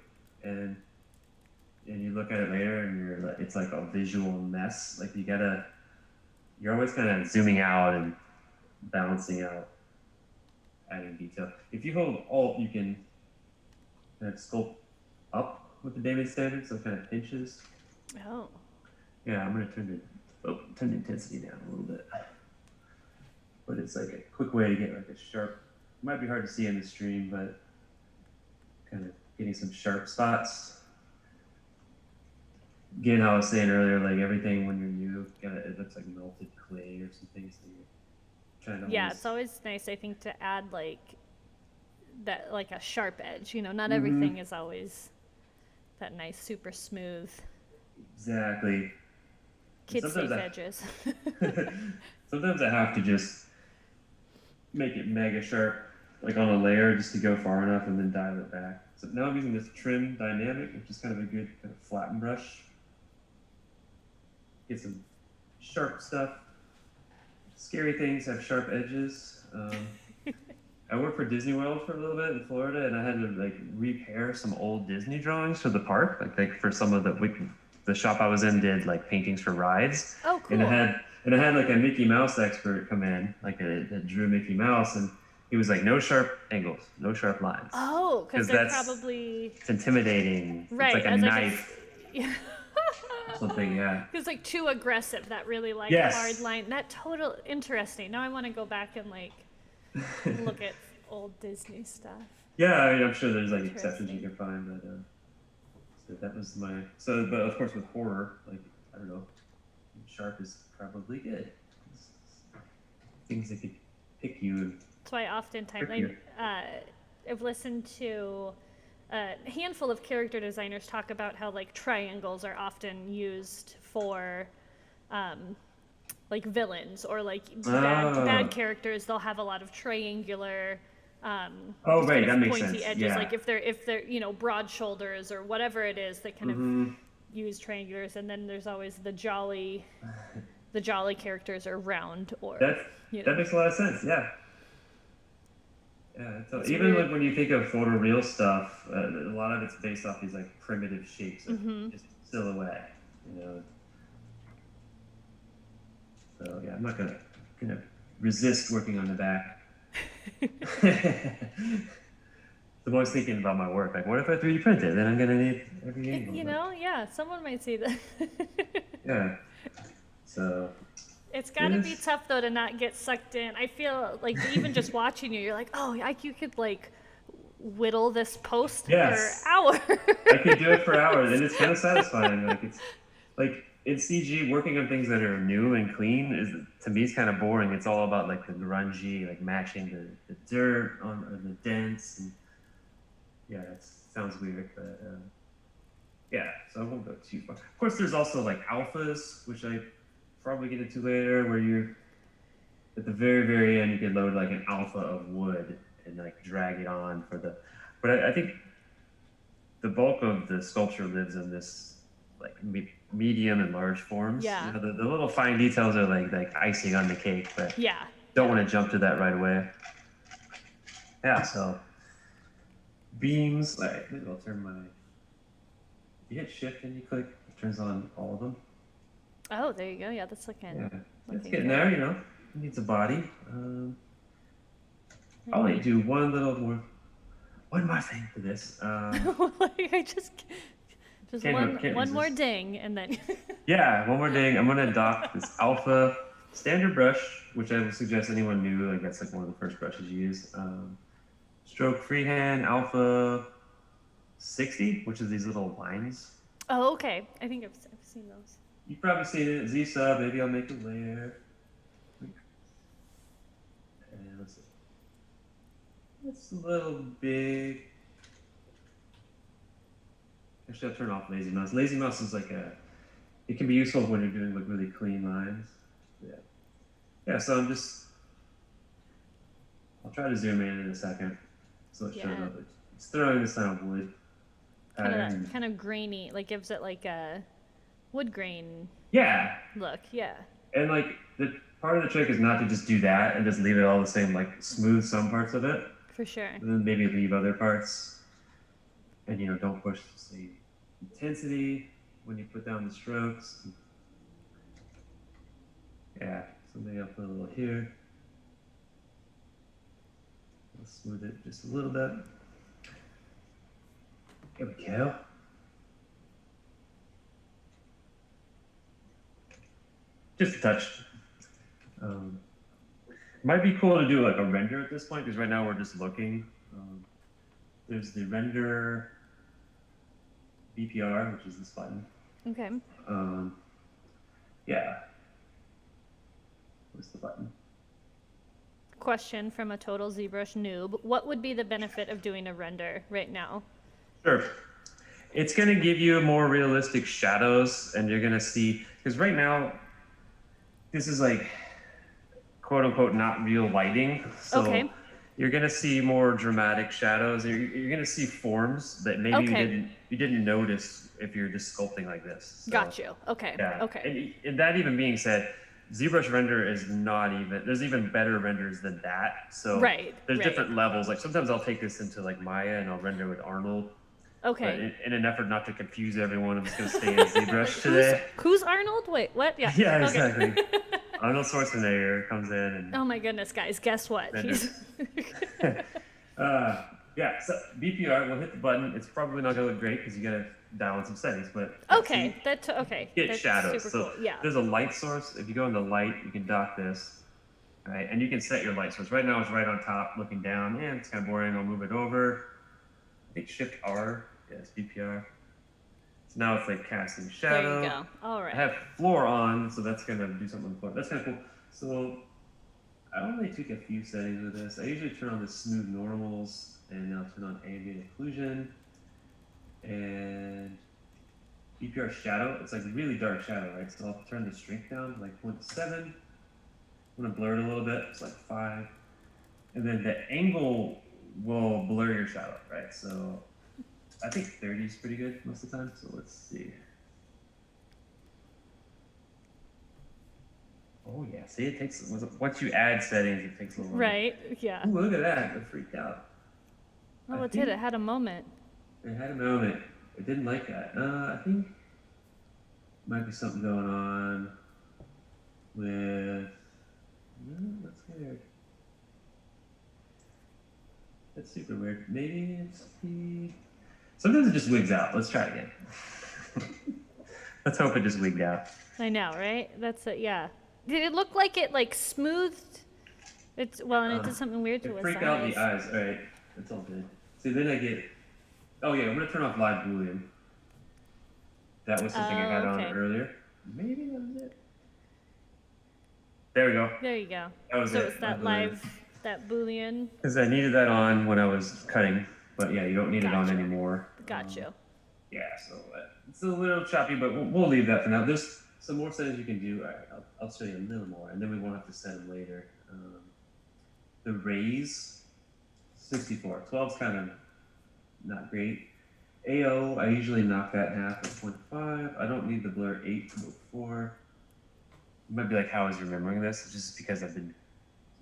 S3: and you look at it later and it's like a visual mess. Like you're always kind of zooming out and balancing out, adding detail. If you hold Alt, you can kind of sculpt up with the Damien standard, so it kind of pinches.
S4: Oh.
S3: Yeah, I'm gonna turn the intensity down a little bit. But it's like a quick way to get like a sharp, it might be hard to see in the stream, but kind of getting some sharp spots. Again, how I was saying earlier, like everything when you're new, it looks like melted clay or something. So you're trying to
S4: it's always nice, I think, to add like that, like a sharp edge. Not everything is always that nice, super smooth.
S3: Exactly.
S4: Kid safe edges.
S3: Sometimes I have to just make it mega sharp, like on a layer, just to go far enough and then dial it back. So now I'm using this trim dynamic, which is kind of a good kind of flatten brush. Get some sharp stuff. Scary things have sharp edges. I worked for Disney World for a little bit in Florida, and I had to like repair some old Disney drawings for the park. Like for some of the shop I was in did like paintings for rides.
S4: Oh, cool.
S3: And I had like a Mickey Mouse expert come in, like that drew Mickey Mouse, and he was like, no sharp angles, no sharp lines.
S4: Oh, because they're probably...
S3: It's intimidating.
S4: Right.
S3: It's like a knife.
S4: Yeah.
S3: Something, yeah.
S4: It's like too aggressive, that really like
S3: Yes.
S4: hard line. That total interesting. Now I want to go back and like look at old Disney stuff.
S3: Yeah, I mean, I'm sure there's like exceptions you can find, but so that was but of course with horror, like, I don't know, sharp is probably good. Things that could pick you.
S4: That's why oftentimes
S3: Trick you.
S4: I've listened to a handful of character designers talk about how like triangles are often used for like villains or like bad characters. They'll have a lot of triangular
S3: Oh, right, that makes
S4: pointy
S3: sense.
S4: edges.
S3: Yeah.
S4: Like if they're broad shoulders or whatever it is, they kind of use triangulars. And then there's always the jolly characters are round or
S3: That makes a lot of sense. Yeah. Yeah. So even like when you think of photoreal stuff, a lot of it's based off these like primitive shapes of just silhouette, you know. So yeah, I'm not gonna resist working on the back. I'm always thinking about my work. Like, what if I 3D print it? Then I'm gonna need every angle.
S4: You know, yeah, someone might see that.
S3: Yeah. So.
S4: It's got to be tough though to not get sucked in. I feel like even just watching you, you're like, oh, you could like whittle this post for hours.
S3: I could do it for hours, and it's kind of satisfying. Like it's like in CG, working on things that are new and clean is to me is kind of boring. It's all about like the grungy, like matching the dirt on or the dents. And yeah, it sounds weird, but yeah. So I won't go too far. Of course, there's also like alphas, which I probably get into later, where you're at the very, very end, you can load like an alpha of wood and like drag it on for the. But I think the bulk of the sculpture lives in this like medium and large forms.
S4: Yeah.
S3: You know, the little fine details are like icing on the cake, but
S4: yeah.
S3: Don't want to jump to that right away. Yeah. So beams. Like maybe I'll turn my. You hit shift and you click. It turns on all of them.
S4: Oh, there you go. Yeah, that's looking.
S3: Yeah, it's getting there. You know, it needs a body. I'll only do one more thing for this.
S4: Like I just one more ding, and then.
S3: Yeah, one more ding. I'm gonna adopt this alpha standard brush, which I would suggest anyone new. Like that's like one of the first brushes you use. Stroke freehand alpha 60, which is these little lines.
S4: Oh, okay. I think I've seen those.
S3: You've probably seen it. Z sub. Maybe I'll make a layer. And let's see. It's a little big. Actually, I'll turn off lazy mouse. Lazy mouse is like it can be useful when you're doing like really clean lines. Yeah. Yeah. So I'll try to zoom in a second. So it shows up. It's throwing this kind of wood.
S4: Kind of grainy, like gives it like a wood grain.
S3: Yeah.
S4: Look, yeah.
S3: And like the part of the trick is not to just do that and just leave it all the same, like smooth some parts of it.
S4: For sure.
S3: And then maybe leave other parts. And don't push the intensity when you put down the strokes. Yeah, so maybe I'll put a little here. I'll smooth it just a little bit. Here we go. Just a touch. Might be cool to do like a render at this point because right now we're just looking. There's the render BPR, which is this button.
S4: Okay.
S3: Yeah. What's the button?
S4: Question from a total ZBrush noob. What would be the benefit of doing a render right now?
S3: Sure. It's going to give you more realistic shadows, and you're going to see, because right now, this is like quote unquote not real lighting. So
S4: Okay.
S3: you're gonna see more dramatic shadows. You're gonna see forms that maybe
S4: Okay.
S3: you didn't notice if you're just sculpting like this. So,
S4: Got you. Okay.
S3: yeah.
S4: Okay.
S3: And that even being said, ZBrush render is not even. There's even better renders than that. So
S4: Right.
S3: there's
S4: Right.
S3: different levels. Like sometimes I'll take this into like Maya and I'll render with Arnold. But
S4: Okay.
S3: in an effort not to confuse everyone, I'm just gonna stay in ZBrush today.
S4: Who's Arnold? Wait, what? Yeah.
S3: Yeah,
S4: Okay.
S3: exactly. Arnold Schwarzenegger comes in and
S4: Oh my goodness, guys! Guess what? He's
S3: yeah. So BPR, we'll hit the button. It's probably not gonna look great because you gotta dial in some settings, but
S4: okay. Okay.
S3: get
S4: That's
S3: shadows.
S4: super
S3: So
S4: cool. Yeah.
S3: there's a light source. If you go into light, you can dock this, right? And you can set your light source. Right now it's right on top, looking down. And it's kind of boring. I'll move it over. I think Shift R. Yes, BPR. So now it's like casting shadow.
S4: There you go. All right.
S3: I have floor on, so that's gonna do something with floor. That's kind of cool. So I only took a few settings with this. I usually turn on the smooth normals, and I'll turn on ambient occlusion and BPR shadow. It's like really dark shadow, right? So I'll turn the strength down to like 0.7. I'm gonna blur it a little bit. It's like 5, and then the angle will blur your shadow, right? So I think 30 is pretty good most of the time. So let's see. Oh yeah, see, it takes once you add settings, it takes a little.
S4: Right. Yeah.
S3: Ooh, look at that! It freaked out.
S4: Oh,
S3: I
S4: it did.
S3: think
S4: It had a moment.
S3: it had a moment. It didn't like that. I think might be something going on with. No, that's weird. That's super weird. Maybe it's the. Sometimes it just wigs out. Let's try it again. Let's hope it just wigged out.
S4: I know, right? That's it. Yeah. Did it look like it like smoothed? It's and it did something weird to
S3: It
S4: its
S3: freaked
S4: eyes.
S3: out the eyes. All right, that's all good. See, then I get. Oh yeah, I'm gonna turn off live boolean. That was something I had
S4: okay.
S3: on earlier. Maybe that was it. There we go.
S4: There you go.
S3: That was
S4: So
S3: it.
S4: it's that that Boolean.
S3: Because I needed that on when I was cutting, but yeah, you don't need it on
S4: Gotcha.
S3: anymore.
S4: Got you.
S3: Yeah, so it's a little choppy, but we'll leave that for now. There's some more settings you can do. All right, I'll show you a little more, and then we won't have to set them later. The raise, 64. 12's kind of not great. AO, I usually knock that in half at 0.5. I don't need the blur 8 to 4. You might be like, how is you remembering this? It's just because I've been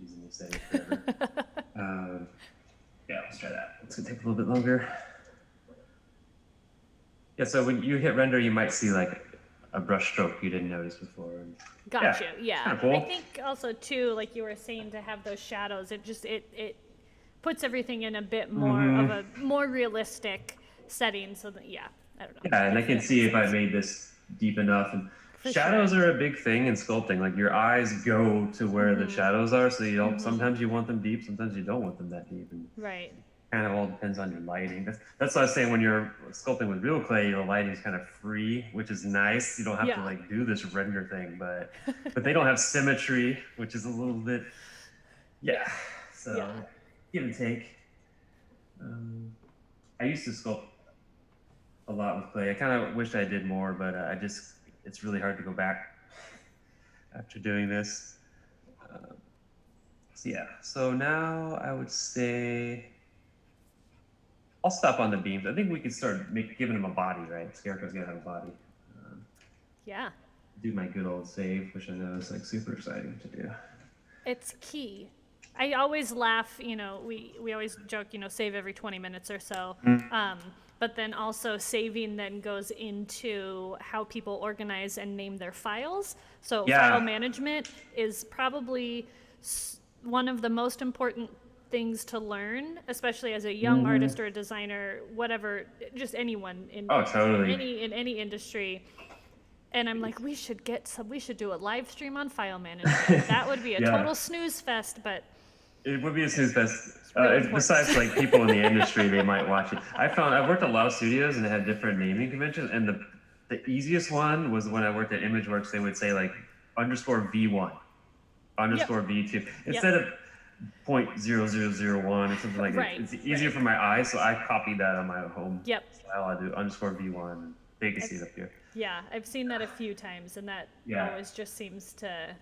S3: using this setting forever. Yeah, let's try that. It's gonna take a little bit longer. Yeah, so when you hit render, you might see like a brush stroke you didn't notice before.
S4: Got you. Yeah.
S3: Kinda cool.
S4: I think also too, like you were saying, to have those shadows, it just it puts everything in a bit more of a more realistic setting. So that I don't know.
S3: Yeah, and I can see if I made this deep enough. And shadows are a big thing in sculpting. Like your eyes go to where the shadows are, so you don't. Sometimes you want them deep, sometimes you don't want them that deep. And
S4: Right.
S3: kind of all depends on your lighting. That's what I was saying, when you're sculpting with real clay, the lighting is kind of free, which is nice. You don't have to like do this render thing, but they don't have symmetry, which is a little bit so give and take. I used to sculpt a lot with clay. I kind of wish I did more, but it's really hard to go back after doing this. So now I would say I'll stop on the beams. I think we could start giving them a body, right? Scarecrow's gonna have a body.
S4: Yeah.
S3: Do my good old save, which I know is like super exciting to do.
S4: It's key. I always laugh, we always joke, save every 20 minutes or so. But then also saving then goes into how people organize and name their files. So file management is probably one of the most important things to learn, especially as a young artist or a designer, whatever, just anyone in any industry. And I'm like, we should do a live stream on file management. That would be a total snooze fest, but
S3: it would be a snooze fest.
S4: Really
S3: Besides, like people in the industry, they might watch it. I've worked at a lot of studios and they had different naming conventions, and the easiest one was when I worked at ImageWorks. They would say like _V1, _V2 instead of 0.0001 or something like that. It's easier for my eyes, so I copied that on my home style. I do _V1. And they can see it up here.
S4: Yeah, I've seen that a few times, and that always just seems to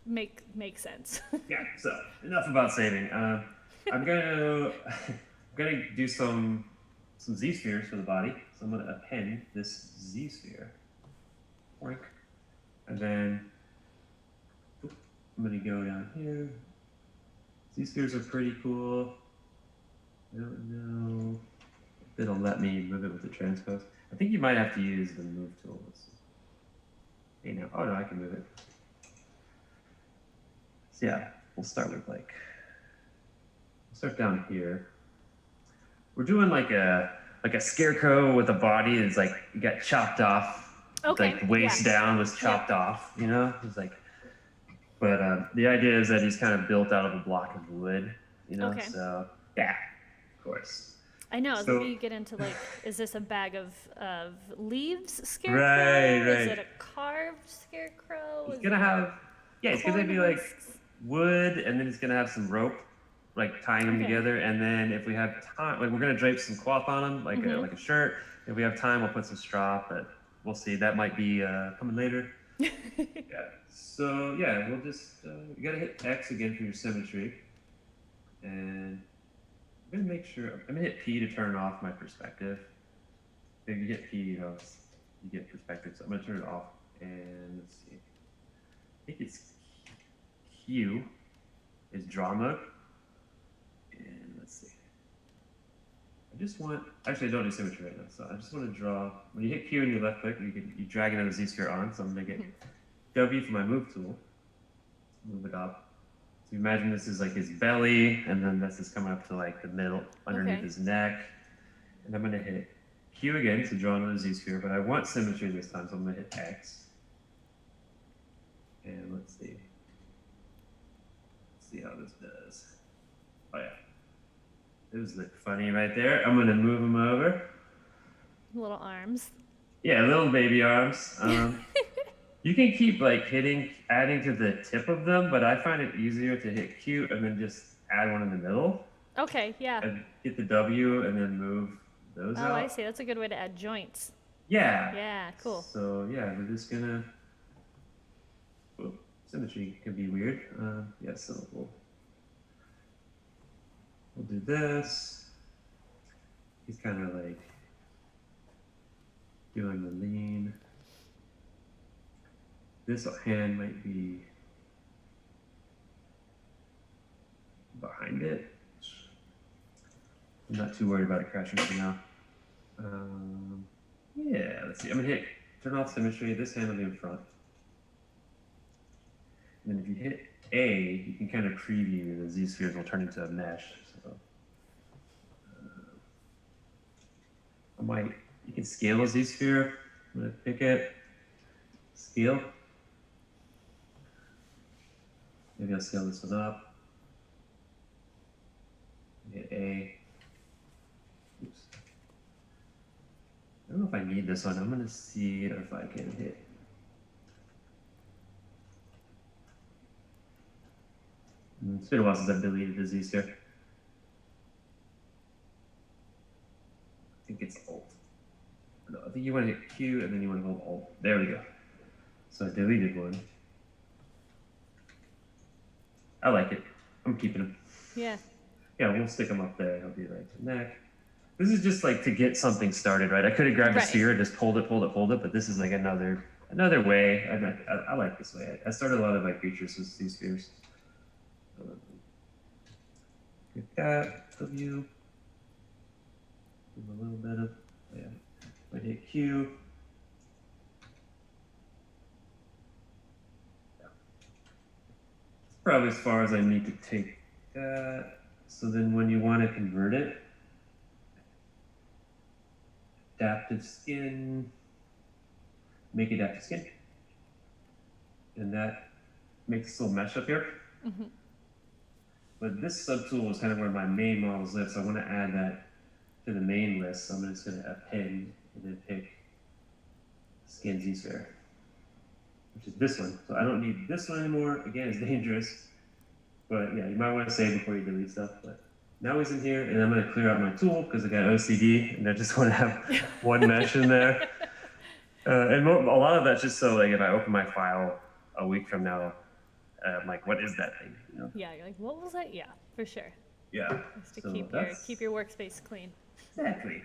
S4: make sense.
S3: Yeah. So enough about saving. I'm gonna do some Z spheres for the body. So I'm gonna append this Z sphere. Oink. And then I'm gonna go down here. Z spheres are pretty cool. I don't know if it'll let me move it with the transpose. I think you might have to use the move tool. Let's see. Hey now, oh no, I can move it. So yeah, we'll start with we'll start down here. We're doing like a scarecrow with a body that's like got chopped off.
S4: Okay.
S3: Like the waist down was chopped off, you know? It's like, but the idea is that he's kind of built out of a block of wood, you know?
S4: Okay.
S3: So yeah, of course.
S4: I know.
S3: So-
S4: Maybe you get into like, is this a bag of leaves scarecrow?
S3: Right.
S4: Is it a carved scarecrow?
S3: It's
S4: Is
S3: gonna
S4: it
S3: have, yeah, it's gonna be like
S4: husks?
S3: wood, and then it's gonna have some rope, like tying them
S4: Okay.
S3: together. And then if we have time, like we're gonna drape some cloth on them, like
S4: Mhm.
S3: like a shirt. If we have time, we'll put some straw, but we'll see. That might be coming later. Yeah. So yeah, we'll just you gotta hit X again for your symmetry, and I'm gonna make sure I'm gonna hit P to turn off my perspective. If you hit P, you know, you get perspective. So I'm gonna turn it off, and let's see. I think it's Q is draw mode, and let's see. I just want, actually I don't do symmetry right now, so I just want to draw. When you hit Q and you left click, you drag another Z sphere on. So I'm gonna get W for my move tool, move it up. So imagine this is like his belly, and then this is coming up to like the middle, underneath
S4: Okay.
S3: his neck. And I'm gonna hit Q again to draw another Z sphere, but I want symmetry this time, so I'm gonna hit X. And let's see. Let's see how this does. Oh yeah. Those look funny right there. I'm gonna move them over.
S4: Little arms.
S3: Yeah, little baby arms. You can keep like adding to the tip of them, but I find it easier to hit Q and then just add one in the middle
S4: Okay. Yeah.
S3: and hit the W and then move those
S4: Oh,
S3: out.
S4: I see. That's a good way to add joints.
S3: Yeah.
S4: Yeah. Cool.
S3: So yeah, we're just gonna. Whoa, symmetry can be weird. Yeah, so we'll do this. He's kind of like doing the lean. This hand might be behind it. I'm not too worried about it crashing for now. Yeah, let's see. I'm gonna hit turn off symmetry. This hand will be in front. And then if you hit A, you can kind of preview the Z spheres will turn into a mesh. So you can scale a Z sphere. I'm gonna pick it, scale. Maybe I'll scale this one up. Hit A. Oops. I don't know if I need this one. I'm gonna see if I can hit. It's been a while since I've deleted the Z sphere. I think it's Alt. No, I think you want to hit Q and then you want to hold Alt. There we go. So I deleted one. I like it. I'm keeping them.
S4: Yeah.
S3: Yeah, we'll stick them up there. It'll be like neck. This is just like to get something started, right? I could have grabbed a
S4: Right.
S3: sphere and just pulled it, but this is like another way. I like this way. I started a lot of my creatures with these spheres. Get that, W. Do a little bit of, yeah. I hit Q. Yeah. Probably as far as I need to take that. So then when you want to convert it, adaptive skin, make adaptive skin. And that makes this little mesh up here.
S4: Mhm.
S3: But this subtool is kind of where my main models live, so I want to add that to the main list. So I'm just going to append and then pick skin Z sphere, which is this one. So I don't need this one anymore. Again, it's dangerous. But yeah, you might want to save before you delete stuff. But now he's in here, and I'm going to clear out my tool because I got OCD, and I just want to have one mesh in there. And a lot of that's just so like if I open my file a week from now, I'm like, what is that thing? You know?
S4: Yeah, you're like, what was that? Yeah, for sure.
S3: Yeah.
S4: Just to
S3: So
S4: keep your workspace clean.
S3: exactly.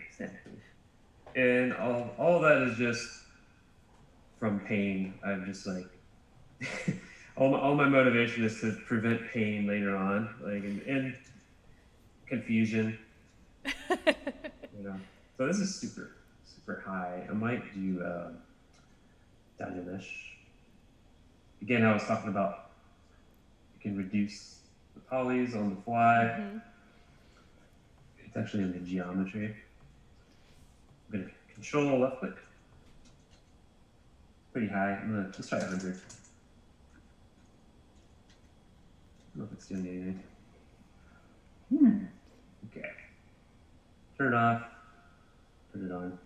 S3: And all that is just from pain. I'm just like all my motivation is to prevent pain later on, like and confusion. You know. So this is super high. I might do Dynamesh. Again, I was talking about you can reduce the polys on the fly.
S4: Mm-hmm.
S3: It's actually in the geometry. I'm gonna control left click. Pretty high. I'm gonna just try 100. I don't know if it's doing anything. Okay. Turn it off. Put it on.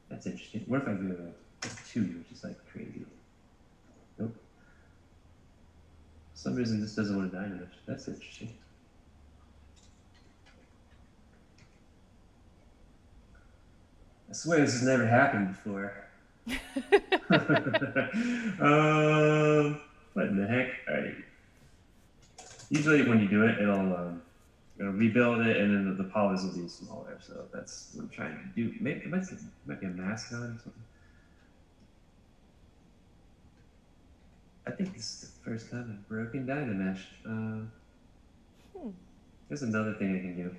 S3: That's interesting. What if I do a 2, which is like crazy? Nope. For some reason, this doesn't want to Dynamesh. That's interesting. I swear this has never happened before. What in the heck? All right. Usually when you do it, it'll rebuild it, and then the polys will be smaller. So that's what I'm trying to do. Maybe it might be a mask on or something. I think this is the first time I've broken Dynamesh. There's another thing I can do.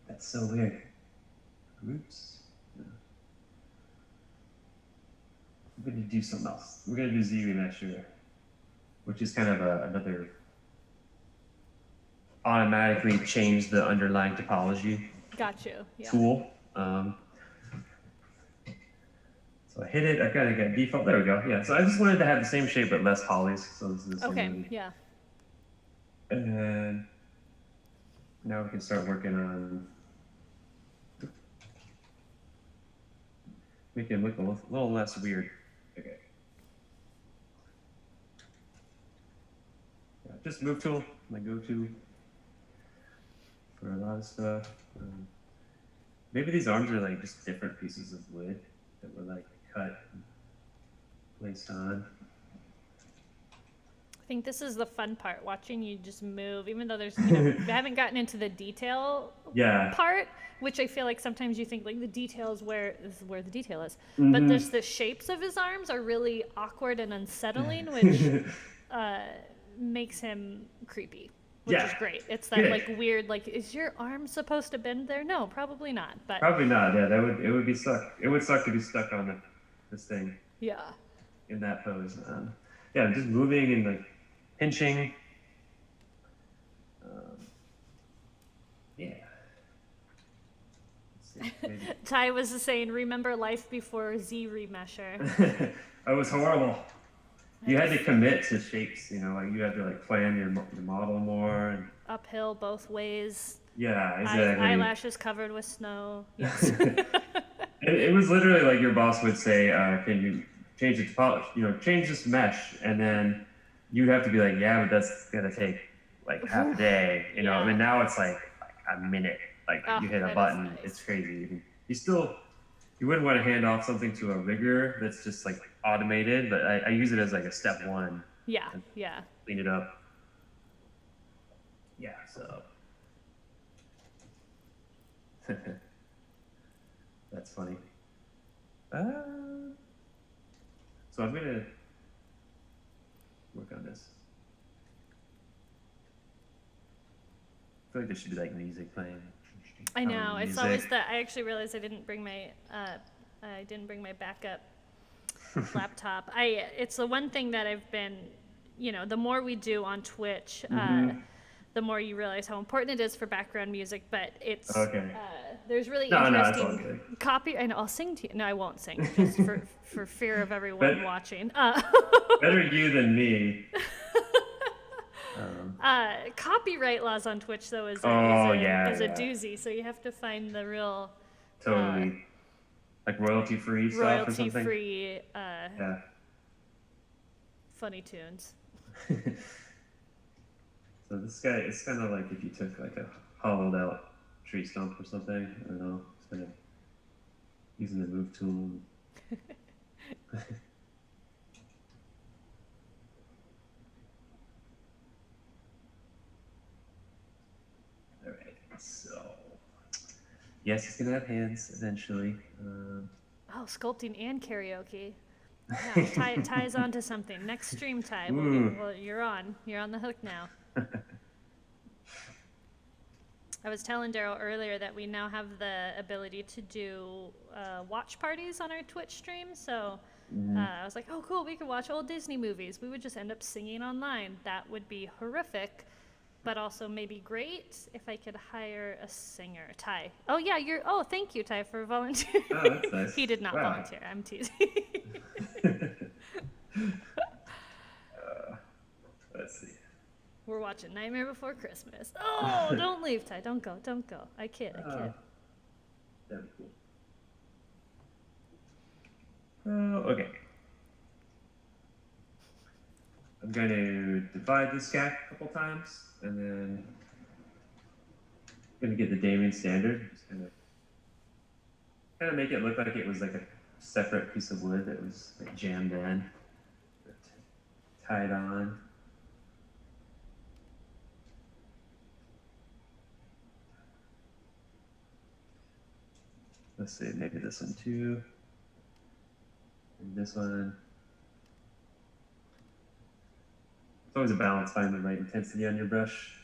S3: That's so weird. Groups. No. I'm going to do something else. We're going to do Z-Remesher, which is kind of another automatically change the underlying topology
S4: Got you. Yeah.
S3: tool. So I hit it. I kind of got default. There we go. Yeah. So I just wanted to have the same shape but less polys. So this is the same
S4: Okay.
S3: movie.
S4: Yeah.
S3: And now we can start working on making it look a little less weird. Okay. Yeah, just move tool, my go-to for a lot of stuff. Maybe these arms are like just different pieces of wood that were like cut and placed on.
S4: I think this is the fun part, watching you just move, even though there's, we haven't gotten into the detail part, which I feel like sometimes you think like the detail is where the detail is.
S3: Mm-hmm.
S4: But there's the shapes of his arms are really awkward and unsettling, which makes him creepy, which is great. It's that like weird, like, is your arm supposed to bend there? No, probably not. But
S3: probably not. Yeah, it would be stuck. It would suck to be stuck on this thing.
S4: Yeah.
S3: In that pose. Yeah, just moving and like pinching. Yeah. Let's see,
S4: Ty was saying, remember life before Z-Remesher.
S3: That was horrible. You had to commit to shapes, like you had to like plan your model more. And
S4: uphill both ways.
S3: Yeah, exactly.
S4: Eyelashes covered with snow. Yes.
S3: It was literally like your boss would say, "Can you change it to change this mesh?" And then you'd have to be like, "Yeah, but that's gonna take like half a day."
S4: Yeah.
S3: I mean, now it's like a minute. Like you hit a button,
S4: nice.
S3: It's crazy. You wouldn't want to hand off something to a rigger that's just like automated, but I use it as like a step one.
S4: Yeah, yeah.
S3: Clean it up. Yeah, so. That's funny. So I'm gonna work on this. I feel like there should be like music playing.
S4: I know. It's always that. I actually realized I didn't bring my backup laptop. It's the one thing that I've been, the more we do on Twitch, the more you realize how important it is for background music. But it's there's really interesting copy. And I'll sing to you. No, I won't sing, just for fear of everyone watching.
S3: Better you than me.
S4: Copyright laws on Twitch though is a doozy. So you have to find the real
S3: totally like royalty free stuff or something.
S4: Royalty free funny tunes.
S3: So this guy, it's kind of like if you took like a hollowed out tree stump or something. I don't know. It's kind of using the move tool. All right, so yes, it's gonna have hands eventually.
S4: Oh, sculpting and karaoke. Yeah, ties onto something. Next stream, Ty.
S3: Ooh.
S4: Well, you're on. You're on the hook now. I was telling Daryl earlier that we now have the ability to do watch parties on our Twitch stream. So I was like, oh, cool, we could watch old Disney movies. We would just end up singing online. That would be horrific, but also maybe great if I could hire a singer. Ty. Oh, yeah, oh, thank you, Ty, for volunteering.
S3: Oh, that's nice.
S4: He did not
S3: Wow.
S4: volunteer. I'm teasing.
S3: Let's see.
S4: We're watching Nightmare Before Christmas. Oh, don't leave, Ty. Don't go. Don't go. I kid.
S3: That'd be cool. Okay. I'm going to divide this guy a couple times, and then I'm going to get the Damien standard. Just kind of make it look like it was like a separate piece of wood that was like jammed in, tied on. Let's see, maybe this one too. And this one. It's always a balance, finding the right intensity on your brush.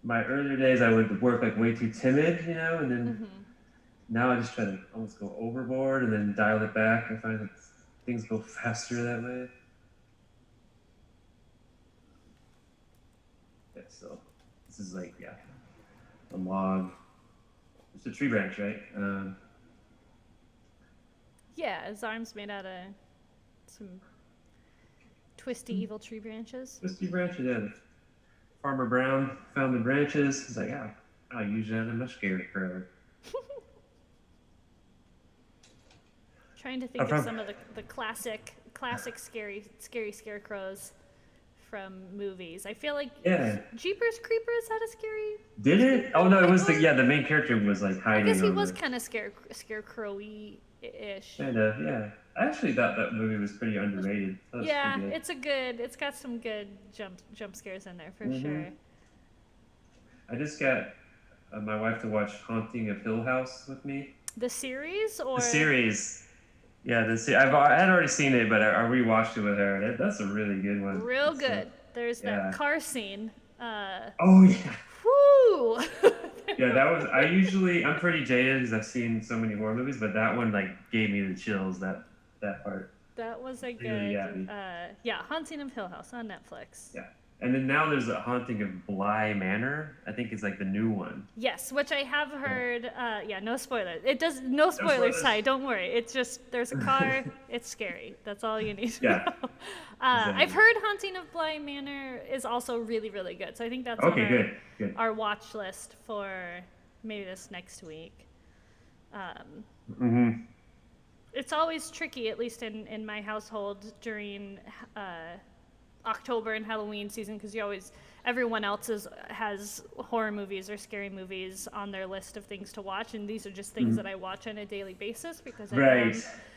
S3: My earlier days, I would work like way too timid, you know, and then now I just try to almost go overboard and then dial it back. I find that things go faster that way. Yeah, so this is like, yeah, a log. It's a tree branch, right?
S4: Yeah, his arm's made out of some twisty, evil tree branches.
S3: Twisty branches, yeah. Farmer Brown found the branches. He's like, yeah, I'll use that in my scarecrow.
S4: Trying to think of some of the classic scary scarecrows from movies. I feel like Jeepers Creepers had a scary.
S3: Did it? Oh no, it was the main character was like hiding.
S4: I guess he was kind of scarecrowy ish.
S3: Kind of, yeah. I actually thought that movie was pretty underrated.
S4: Yeah, it's got some good jump scares in there for sure.
S3: I just got my wife to watch Haunting of Hill House with me.
S4: The series or
S3: the series. Yeah, I had already seen it, but I rewatched it with her. That's a really good one.
S4: Real good. There's that car scene.
S3: Oh yeah.
S4: Whoo!
S3: Yeah, that was. I'm pretty jaded because I've seen so many horror movies, but that one like gave me the chills. That part.
S4: That was a good.
S3: Really
S4: Haunting of Hill House on Netflix.
S3: Yeah. And then now there's a Haunting of Bly Manor. I think it's like the new one.
S4: Yes, which I have heard. No spoilers. It does no spoilers, Ty. Don't worry. It's just there's a car. It's scary. That's all you need to know.
S3: Exactly.
S4: I've heard Haunting of Bly Manor is also really, really good. So I think that's on our watch list for maybe this next week. It's always tricky, at least in my household during October and Halloween season, because everyone else has horror movies or scary movies on their list of things to watch, and these are just things that I watch on a daily basis because I'm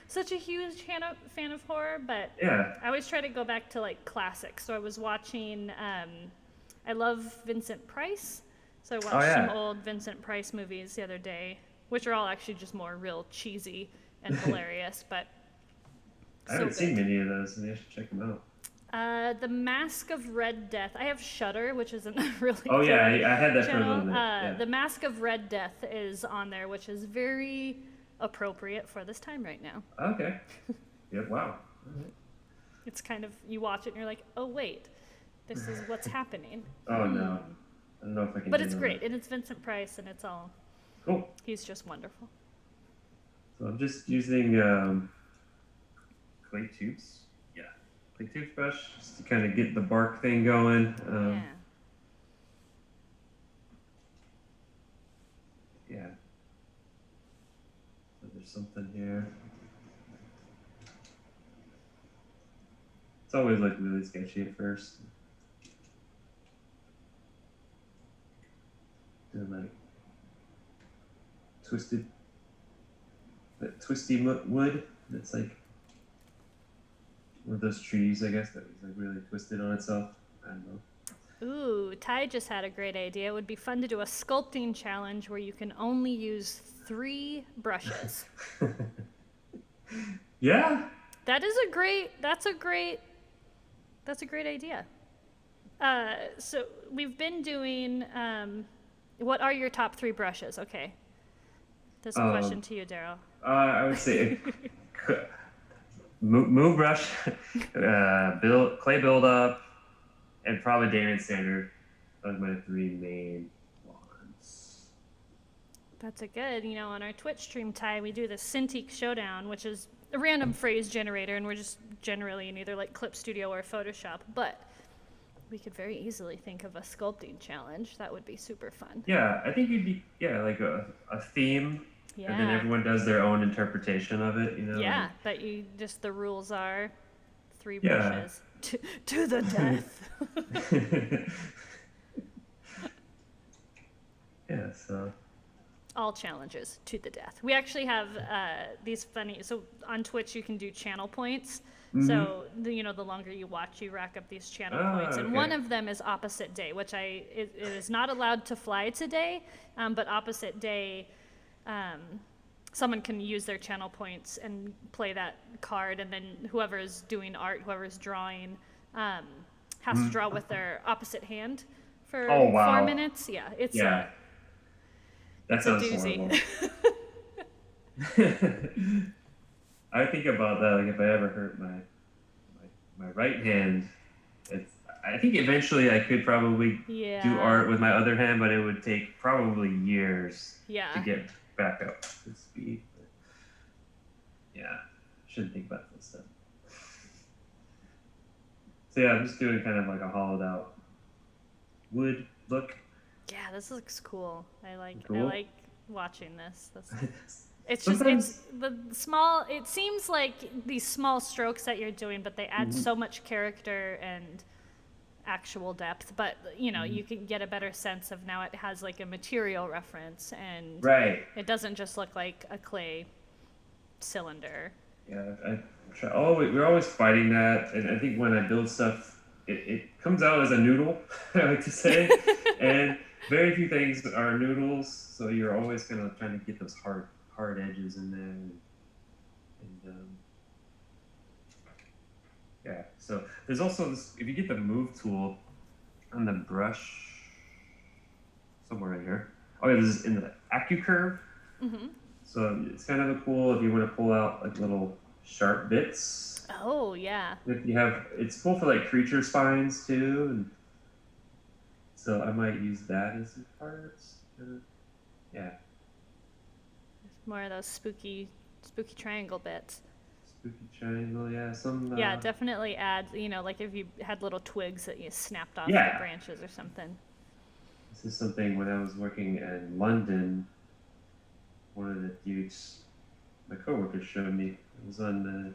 S4: such a huge fan of horror. But I always try to go back to like classics. So I was watching. I love Vincent Price, so I watched some old Vincent Price movies the other day, which are all actually just more real cheesy and hilarious. But
S3: I haven't seen many of those, and I should check them out.
S4: The Mask of Red Death. I have Shudder, which isn't really
S3: Oh yeah,
S4: good
S3: I had that
S4: channel.
S3: for a little bit. Yeah.
S4: The Mask of Red Death is on there, which is very appropriate for this time right now.
S3: Okay. Yeah. Wow. Right.
S4: It's kind of, you watch it and you're like, oh wait, this is what's happening.
S3: Oh no, I don't know if I can.
S4: But it's great, and it's Vincent Price, and it's all.
S3: Cool.
S4: He's just wonderful.
S3: So I'm just using clay tubes. Toothbrush just to kind of get the bark thing going. Yeah. So there's something here. It's always like really sketchy at first. And like twisted. that twisty wood. That's like one of those trees, I guess, that was like really twisted on itself. I don't know.
S4: Ooh, Ty just had a great idea. It would be fun to do a sculpting challenge where you can only use 3 brushes.
S3: Yeah.
S4: That's a great idea. So we've been doing, what are your top 3 brushes? Okay. That's a question to you, Daryl.
S3: I would say move brush, clay build up, and probably Damien Standard. Those are my 3 main ones.
S4: That's a good, on our Twitch stream, Ty, we do the Cintiq Showdown, which is a random phrase generator, and we're just generally in either like Clip Studio or Photoshop, but we could very easily think of a sculpting challenge. That would be super fun.
S3: Yeah, I think you'd be, like a theme, and then everyone does their own interpretation of it,
S4: Yeah, but the rules are 3 brushes to the death.
S3: Yeah, so.
S4: All challenges to the death. We actually have these funny. So on Twitch, you can do channel points. Mm-hmm. So the longer you watch, you rack up these channel points, and one of them is opposite day, which it is not allowed to fly today. But opposite day, someone can use their channel points and play that card, and then whoever's doing art, whoever's drawing, has to draw with their opposite hand for 4 minutes. Yeah, it's
S3: that sounds horrible. I think about that, like if I ever hurt my right hand, I think eventually I could probably do art with my other hand, but it would take probably years to get back up to speed. But shouldn't think about this stuff. So I'm just doing kind of like a hollowed out wood look.
S4: Yeah, this looks cool. I like watching this. It's the small. It seems like these small strokes that you're doing, but they add so much character and actual depth. But you can get a better sense of now it has like a material reference, and it doesn't just look like a clay cylinder.
S3: Yeah, we're always fighting that, and I think when I build stuff, it comes out as a noodle. I like to say, and very few things are noodles, so you're always kind of trying to get those hard edges in there, and so there's also this, if you get the move tool on the brush somewhere in here. This is in the AccuCurve. So it's kind of cool if you want to pull out like little sharp bits.
S4: Oh yeah.
S3: If you have, it's cool for like creature spines too, and so I might use that as the parts.
S4: More of those spooky triangle bits.
S3: Spooky triangle, yeah.
S4: Definitely add, like if you had little twigs that you snapped off the branches or something.
S3: This is something when I was working in London, one of the dudes, my coworker showed me. It was on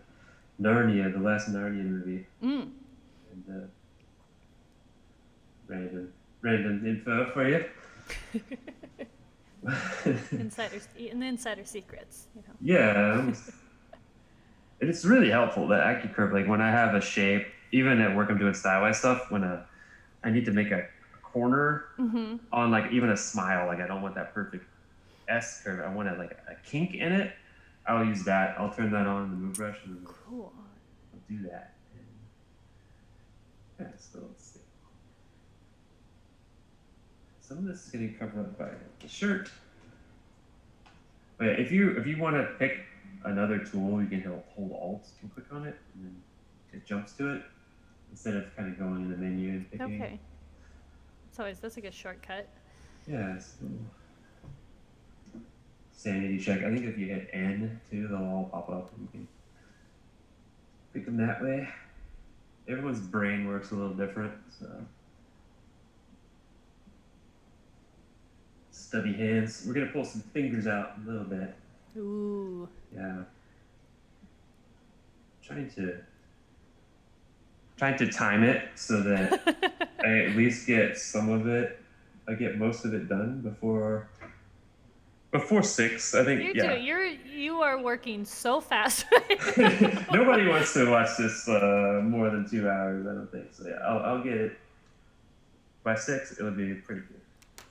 S3: Narnia, the last Narnia movie. And random info for you.
S4: Insider secrets.
S3: Yeah, and it's really helpful, that AccuCurve. Like when I have a shape, even at work I'm doing stylized stuff, when I need to make a corner on like even a smile, like I don't want that perfect S curve, I want like a kink in it, I'll use that. I'll turn that on in the move brush and
S4: I'll
S3: do that. So let's see. Some of this is getting covered up by the shirt. But if you want to pick another tool, you can hold Alt and click on it, and then it jumps to it instead of kind of going in the menu and picking.
S4: Okay. That's a good shortcut.
S3: Yeah. So sanity check. I think if you hit N too, they'll all pop up and you can pick them that way. Everyone's brain works a little different, so. Stubby hands. We're gonna pull some fingers out a little bit.
S4: Ooh.
S3: Yeah. Trying to time it so that I at least get some of it. I get most of it done before before 6, I think.
S4: You are working so fast.
S3: Nobody wants to watch this more than 2 hours, I don't think. So yeah, I'll get it by 6. It'll be pretty good.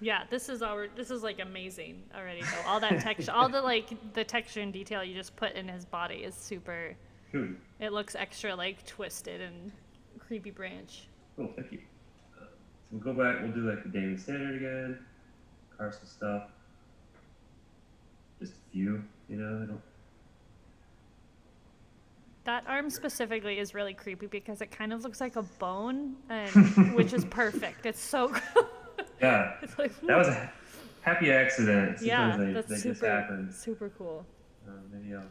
S4: Yeah, this is like amazing already though. All that texture, all the texture and detail you just put in his body is super.
S3: Cool.
S4: It looks extra like twisted and creepy branch.
S3: Cool, thank you. So we'll go back. We'll do like the daily standard again. Carson stuff. Just a few, I don't.
S4: That arm specifically is really creepy because it kind of looks like a bone, and which is perfect. It's so cool.
S3: Yeah,
S4: It's like,
S3: that was a happy accident.
S4: yeah,
S3: Sometimes
S4: that's
S3: they just
S4: super
S3: happen.
S4: super cool.
S3: Maybe I'll.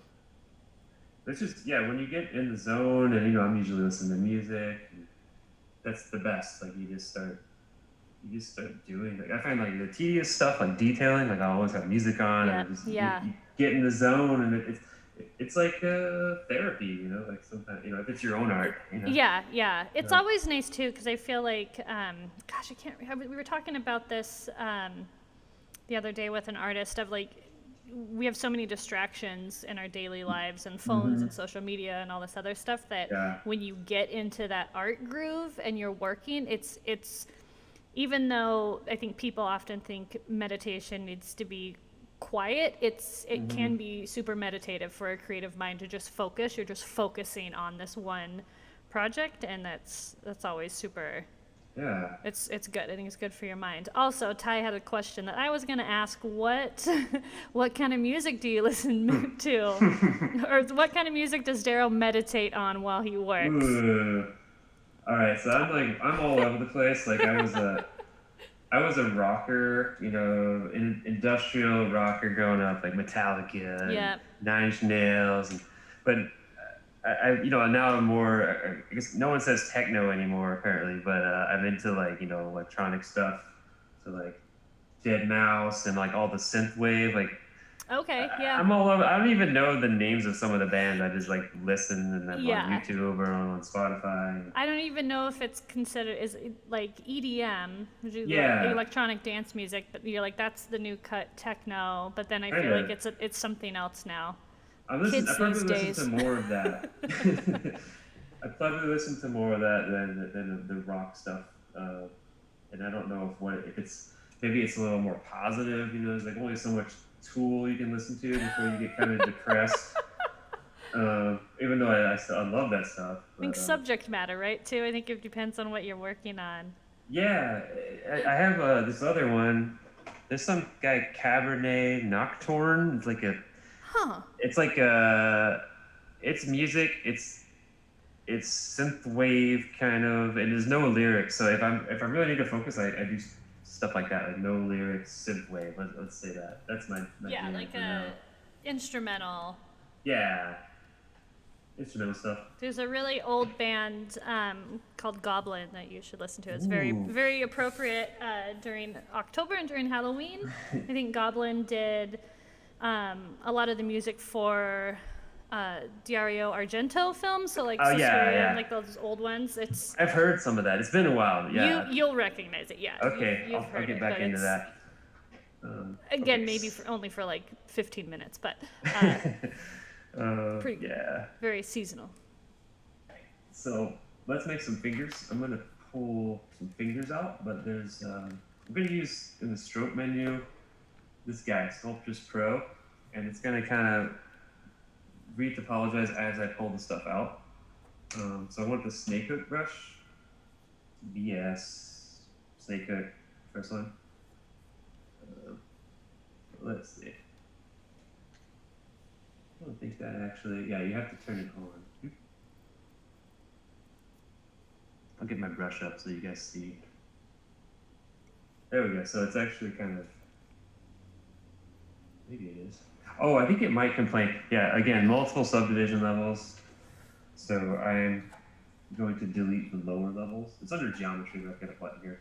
S3: It's just when you get in the zone, and I'm usually listening to music. And that's the best. Like you just start doing. Like I find like the tedious stuff, like detailing. Like I always have music on, and just you get in the zone, and it's like therapy. Like sometimes if it's your own art.
S4: Yeah. It's always nice too because I feel like, gosh, I can't. We were talking about this the other day with an artist of like. We have so many distractions in our daily lives and phones and social media and all this other stuff that when you get into that art groove and you're working, it's even though I think people often think meditation needs to be quiet, it can be super meditative for a creative mind to just focus. You're just focusing on this one project, and that's always super.
S3: Yeah.
S4: It's good. I think it's good for your mind. Also, Ty had a question that I was going to ask. What kind of music do you listen to? Or what kind of music does Daryl meditate on while he works?
S3: Ooh. All right, so I'm all over the place. Like I was a rocker, industrial rocker growing up, like Metallica, and Nine Inch Nails, but I now I'm more. I guess no one says techno anymore apparently, but I'm into like electronic stuff, so like Dead Mouse and like all the synth wave. Like
S4: okay, yeah.
S3: I'm all over. I don't even know the names of some of the bands. I just like listen and then on YouTube or on Spotify.
S4: I don't even know if it's considered like EDM, which is like electronic dance music, but you're like that's the new cut techno. But then I feel like it's something else now.
S3: I probably listen to more of that. I probably listen to more of that than the rock stuff. And I don't know if maybe it's a little more positive. There's like only so much Tool you can listen to before you get kind of depressed. Even though I love that stuff.
S4: I think subject matter, right? Too. I think it depends on what you're working on.
S3: Yeah, I have this other one. There's some guy Cabernet Nocturne. It's like a. It's like it's music. It's synth wave kind of, and there's no lyrics. So if I really need to focus, I do stuff like that, like no lyrics, synth wave. Let's say that. That's my
S4: like instrumental.
S3: Yeah, instrumental stuff.
S4: There's a really old band called Goblin that you should listen to. It's very appropriate during October and during Halloween. I think Goblin did. A lot of the music for Dario Argento films, so like Suspiria, like those old ones. I've
S3: heard some of that. It's been a while. Yeah.
S4: You'll recognize it. Yeah.
S3: Okay, I'll get back into that.
S4: Again, maybe only for like 15 minutes, but pretty very seasonal.
S3: So let's make some fingers. I'm gonna pull some fingers out, but there's I'm gonna use in the stroke menu this guy, Sculptress Pro, and it's gonna kind of retopologize as I pull the stuff out. So I want the snake hook brush, BS, snake hook, first one. Let's see. I don't think that actually, you have to turn it on. I'll get my brush up so you guys see. There we go, so it's actually kind of, maybe it is. Oh, I think it might complain. Yeah, again, multiple subdivision levels. So I'm going to delete the lower levels. It's under geometry, but I've got a button here.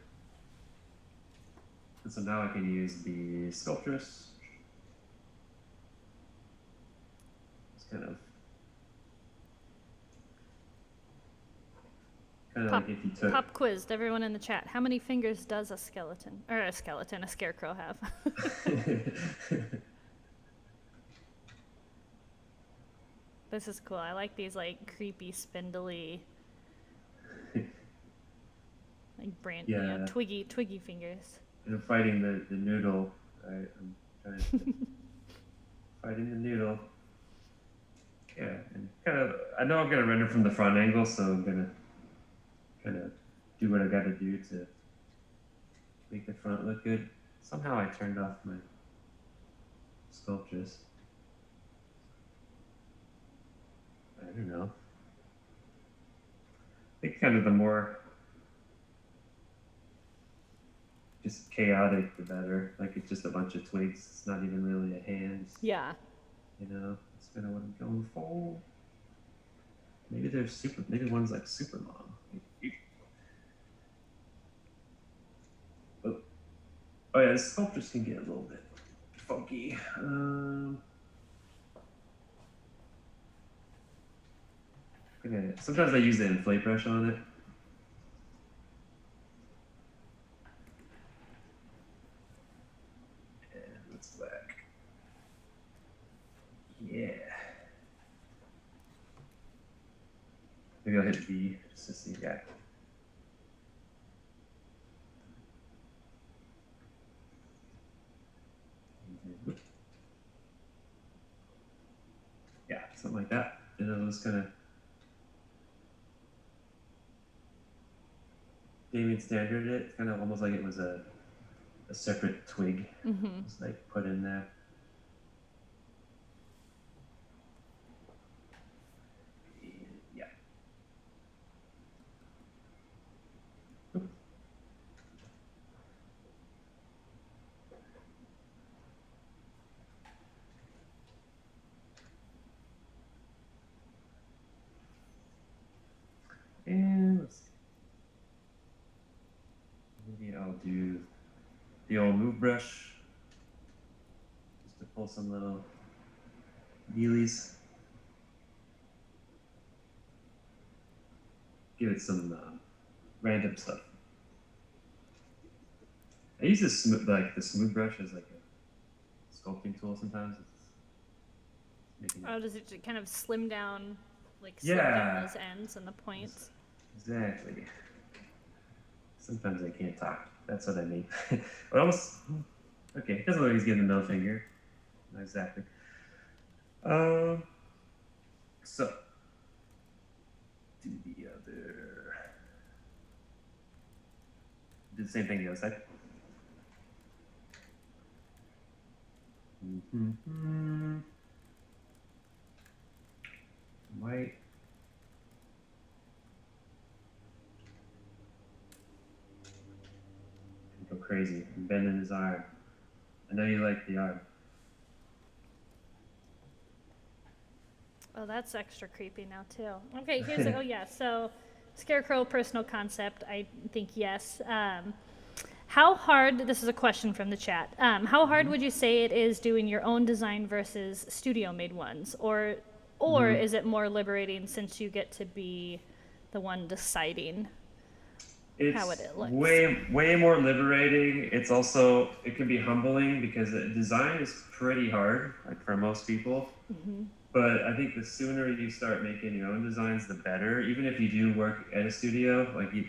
S3: And so now I can use the Sculptress. It's kind of like if you took...
S4: Pop quiz, everyone in the chat. How many fingers does a scarecrow have? This is cool. I like these like creepy, spindly, like
S3: Yeah.
S4: twiggy fingers.
S3: And I'm fighting the noodle. Right? I'm trying to fighting the noodle. Yeah, and kind of. I know I'm gonna render from the front angle, so I'm gonna kind of do what I got to do to make the front look good. Somehow I turned off my sculptures. I don't know. I think kind of the more just chaotic, the better. Like it's just a bunch of twigs. It's not even really a hand.
S4: Yeah.
S3: You know, that's kind of what I'm going for. Maybe they're super. Maybe one's like super long. Oh yeah, the sculptures can get a little bit funky. Sometimes I use the inflate brush on it. And let's back. Yeah. Maybe I'll hit V just to see. Yeah. Yeah, something like that. And it was kind of Damien standard it, kind of almost like it was a separate twig. Just like put in there. Yeah. And let's see. Maybe I'll do the old move brush just to pull some little wheelies. Give it some random stuff. I use this the smooth brush as like a sculpting tool sometimes. It's making
S4: Does it kind of slim down those ends and the points?
S3: Exactly. Sometimes I can't talk. That's what I mean. But almost okay. It doesn't look like he's getting the middle finger. Not exactly. So do the other. Do the same thing the other side. White. Go crazy. I'm bending his arm. I know you like the arm.
S4: Oh, that's extra creepy now too. Okay, here's oh yeah. So, scarecrow personal concept. I think yes. How hard? This is a question from the chat. How hard would you say it is doing your own design versus studio made ones, or is it more liberating since you get to be the one deciding how it looks?
S3: Way more liberating. It's also it can be humbling because design is pretty hard, like for most people. But I think the sooner you start making your own designs, the better. Even if you do work at a studio, like you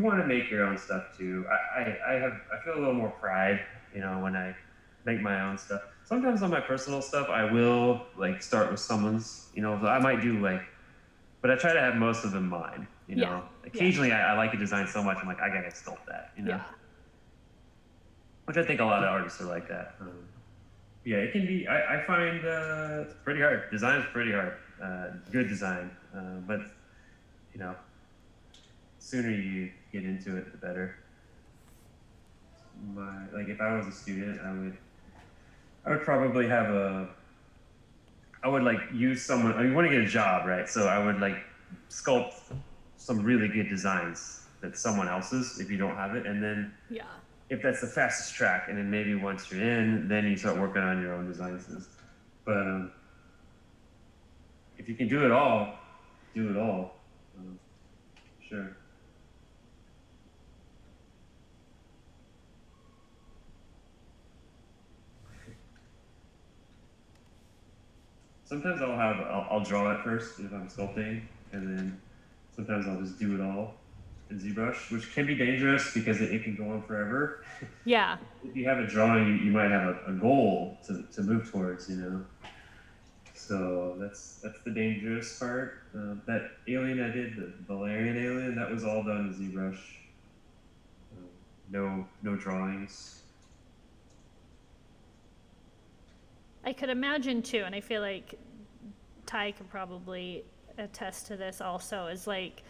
S3: want to make your own stuff too. I feel a little more pride, when I make my own stuff. Sometimes on my personal stuff, I will like start with someone's, I might do but I try to have most of them mine,
S4: Yeah.
S3: Occasionally I like a design so much, I'm like, I gotta sculpt that,
S4: Yeah.
S3: Which I think a lot of artists are like that. Yeah, it can be, I find it's pretty hard. Design is pretty hard. Good design. But, sooner you get into it, the better. If I was a student, I would probably have I would use someone. I want to get a job, right? So I would sculpt some really good designs that's someone else's if you don't have it, and then if that's the fastest track, and then maybe once you're in, then you start working on your own designs. But if you can do it all, do it all. Sure. sometimes I'll draw it first if I'm sculpting, and then sometimes I'll just do it all in ZBrush, which can be dangerous because it can go on forever.
S4: Yeah.
S3: If you have a drawing, you might have a goal to move towards, you know. So that's the dangerous part. That alien I did, the Valerian alien, that was all done in ZBrush. No drawings.
S4: I could imagine too, and I feel like Ty could probably attest to this also, is like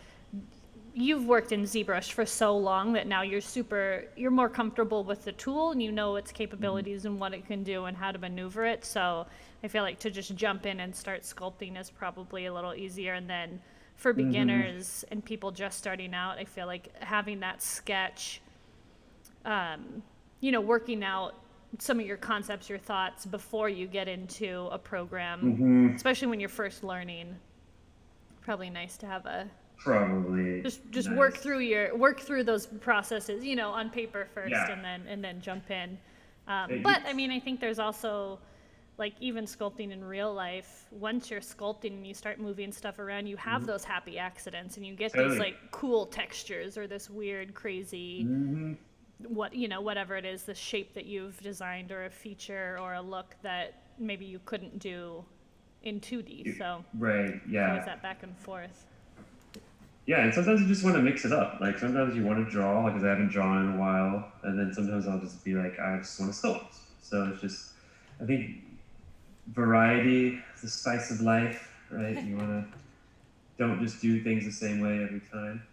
S4: you've worked in ZBrush for so long that now you're more comfortable with the tool and you know its capabilities and what it can do and how to maneuver it. So I feel like to just jump in and start sculpting is probably a little easier. And then for beginners and people just starting out, I feel like having that sketch, working out some of your concepts, your thoughts before you get into a program, especially when you're first learning, probably nice to have a
S3: Probably
S4: just
S3: nice.
S4: work through those processes, on paper first,
S3: Yeah.
S4: and then jump in. But I mean, I think there's also, like, even sculpting in real life, once you're sculpting and you start moving stuff around, you have those happy accidents and you get these like cool textures or this weird, crazy, whatever it is, the shape that you've designed or a feature or a look that maybe you couldn't do in 2D. So
S3: right, yeah.
S4: always that back and forth.
S3: Yeah, and sometimes you just want to mix it up. Like sometimes you want to draw, because I haven't drawn in a while, and then sometimes I'll just be like, I just want to sculpt. So it's just, I think variety is the spice of life, right? You want to don't just do things the same way every time.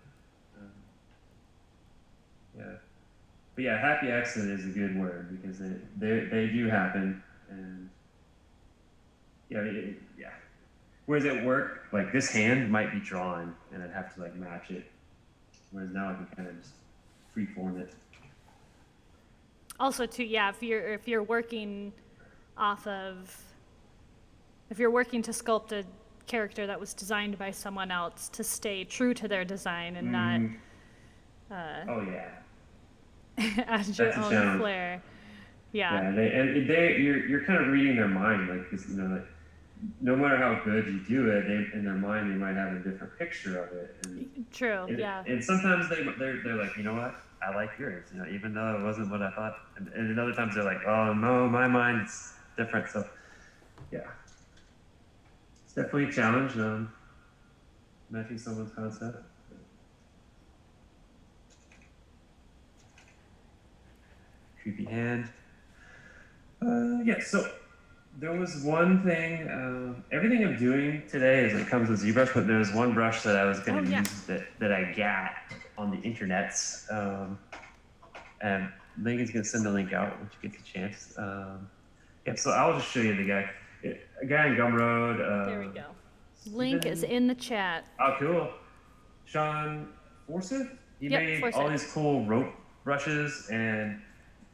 S3: Yeah, but yeah, happy accident is a good word because they do happen, and yeah, yeah. Whereas at work, like this hand might be drawn, and I'd have to like match it. Whereas now I can kind of just freeform it.
S4: Also, too, yeah, if you're working to sculpt a character that was designed by someone else, to stay true to their design and not
S3: Oh yeah.
S4: add your own flair. Yeah.
S3: Yeah, you're kind of reading their mind, like, cause like no matter how good you do it, in their mind they might have a different picture of it.
S4: True. Yeah.
S3: And sometimes they're like, you know what, I like yours, even though it wasn't what I thought. And other times they're like, oh no, my mind's different. So yeah, it's definitely a challenge. Matching someone's concept. Creepy hand. Yeah, so there was one thing, everything I'm doing today is it comes with ZBrush, but there's one brush that I was going to use that I got on the internets. And Megan's going to send the link out when she gets a chance. Yeah, so I'll just show you the guy. A guy in Gumroad.
S4: There we go. Link is in the chat.
S3: Oh, cool. Sean Forsyth? He made
S4: Forsyth.
S3: all these cool rope brushes, and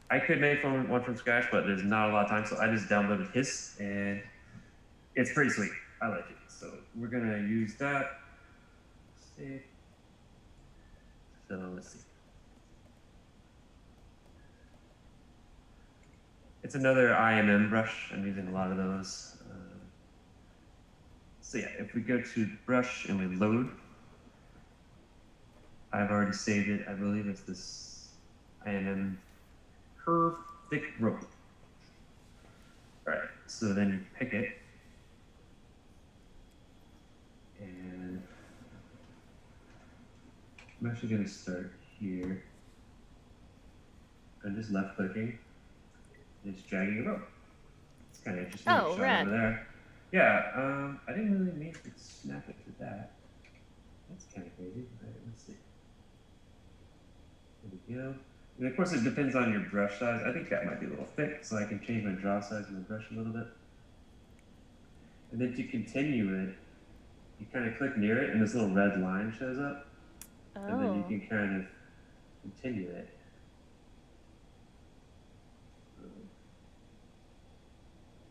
S3: I could make one from scratch, but there's not a lot of time, so I just downloaded his, and it's pretty sweet. I like it. So we're gonna use that. Save. So let's see. It's another IMM brush. I'm using a lot of those. So yeah, if we go to brush and we load, I've already saved it. I believe it's this IMM curve thick rope. All right, so then you pick it, and I'm actually going to start here. I'm just left clicking, and just dragging a rope. It's kind of interesting.
S4: Oh, rad.
S3: Over there. Yeah, I didn't really mean to snap it to that. That's kind of crazy. All right, let's see. There we go. And of course, it depends on your brush size. I think that might be a little thick, so I can change my draw size of the brush a little bit. And then to continue it, you kind of click near it, and this little red line shows up.
S4: Oh.
S3: And then you can kind of continue it.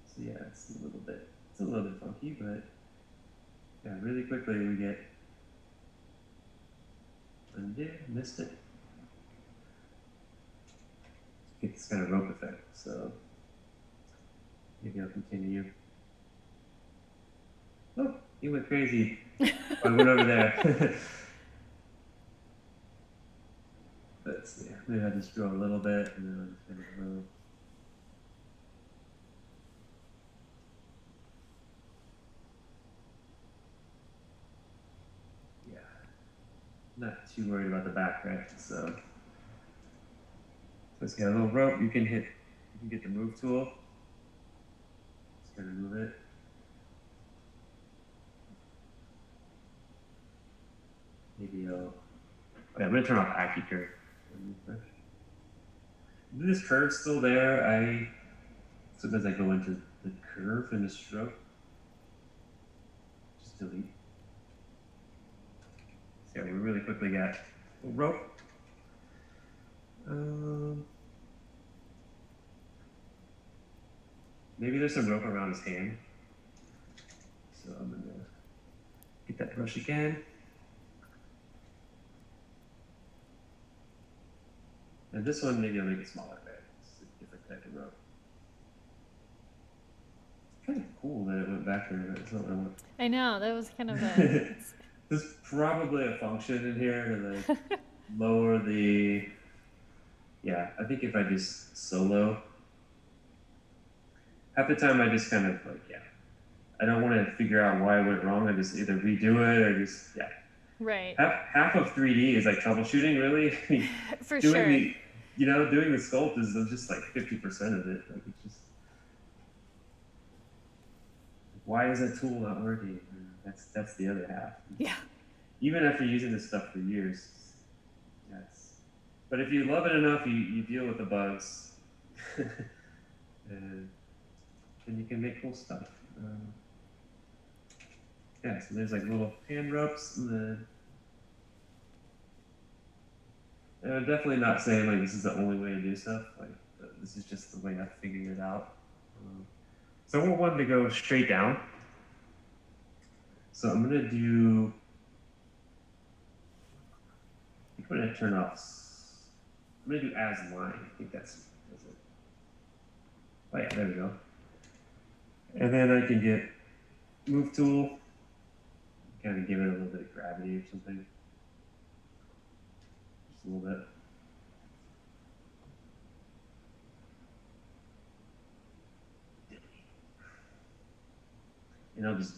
S3: So yeah, it's a little bit funky, but yeah, really quickly we get undo, missed it. Get this kind of rope effect. So maybe I'll continue. You went crazy. I went over there. Let's see. Maybe I'll just draw a little bit and then I'll just kind of move. Yeah. Not too worried about the back, right? So let's get a little rope. You can get the move tool. Just kind of move it. Maybe I'll. Okay, I'm gonna turn off AccuCurve. This curve's still there. Sometimes I go into the curve in the stroke. Just delete. So yeah, we really quickly got a rope. Maybe there's some rope around his hand. So I'm gonna get that brush again. And this one, maybe I'll make it smaller, right? It's a different type of rope. It's kind of cool that it went back there, but it's not what I want.
S4: I know, that was kind of a...
S3: There's probably a function in here to like lower the, yeah, I think if I just solo, half the time I just kind of like, yeah, I don't want to figure out why it went wrong. I just either redo it or just, yeah.
S4: Right.
S3: Half of 3D is like troubleshooting, really.
S4: For
S3: doing
S4: sure.
S3: Doing the sculpt is just like 50% of it. Like it's just, why is that tool not working? That's the other half.
S4: Yeah.
S3: Even after using this stuff for years, but if you love it enough, you deal with the bugs, and you can make cool stuff. Yeah, so there's like little hand ropes, and I'm definitely not saying like this is the only way to do stuff. Like this is just the way I figured it out. So I want one to go straight down. So I'm gonna turn off. I'm gonna do as line. I think that's it. Oh yeah, there we go. And then I can get move tool. Kind of give it a little bit of gravity or something. Just a little bit. And I'll just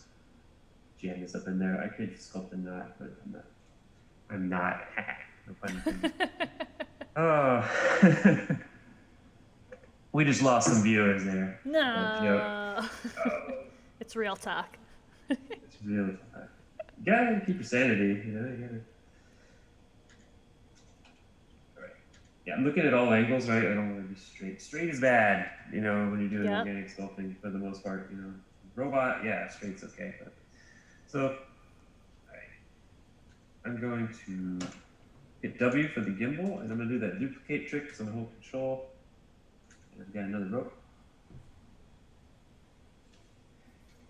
S3: jam this up in there. I could sculpt a knot, but I'm not. No pun intended. Oh. We just lost some viewers there.
S4: No. It's real talk.
S3: It's real talk. You gotta keep your sanity, you gotta. All right. Yeah, I'm looking at all angles, right? I don't want to be straight. Straight is bad, when you're doing organic sculpting for the most part, Robot, yeah, straight's okay. But, so, all right. I'm going to hit W for the gimbal, and I'm gonna do that duplicate trick, so I'm gonna hold Control. And I've got another rope.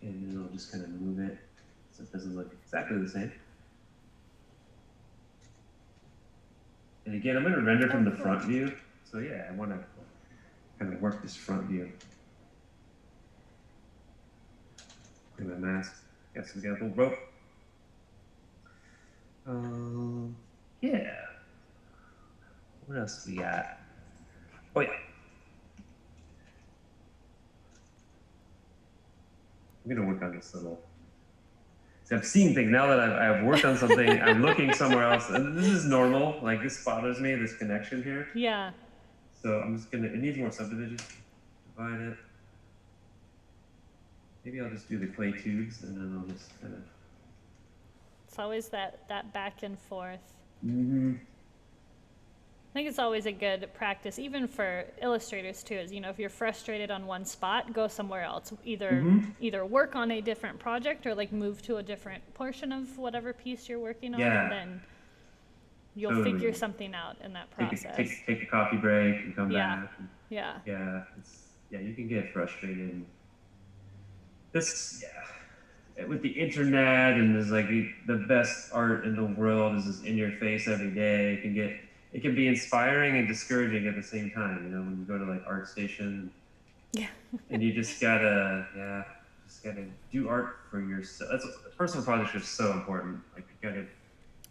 S3: And then I'll just kind of move it so it doesn't look exactly the same. And again, I'm going to render from the front view. So yeah, I want to kind of work this front view. Clean my mask. Guess we got a little rope. Yeah. What else we got? Oh yeah. I'm gonna work on this little. See, I'm seeing things now that I've worked on something. I'm looking somewhere else, and this is normal. Like this bothers me, this connection here.
S4: Yeah.
S3: So I'm just gonna. It needs more subdivision. Divide it. Maybe I'll just do the clay tubes, and then I'll just kind of.
S4: It's always that back and forth.
S3: Mm-hmm.
S4: I think it's always a good practice, even for illustrators too, is, if you're frustrated on one spot, go somewhere else. Either work on a different project or like move to a different portion of whatever piece you're working on, and then you'll figure something out in that process.
S3: Take a coffee break and come back.
S4: Yeah.
S3: Yeah. You can get frustrated. With the internet, and there's like the best art in the world is just in your face every day. It can be inspiring and discouraging at the same time, when you go to like ArtStation, and you just gotta, just gotta do art for yourself. That's personal projects are so important. Like you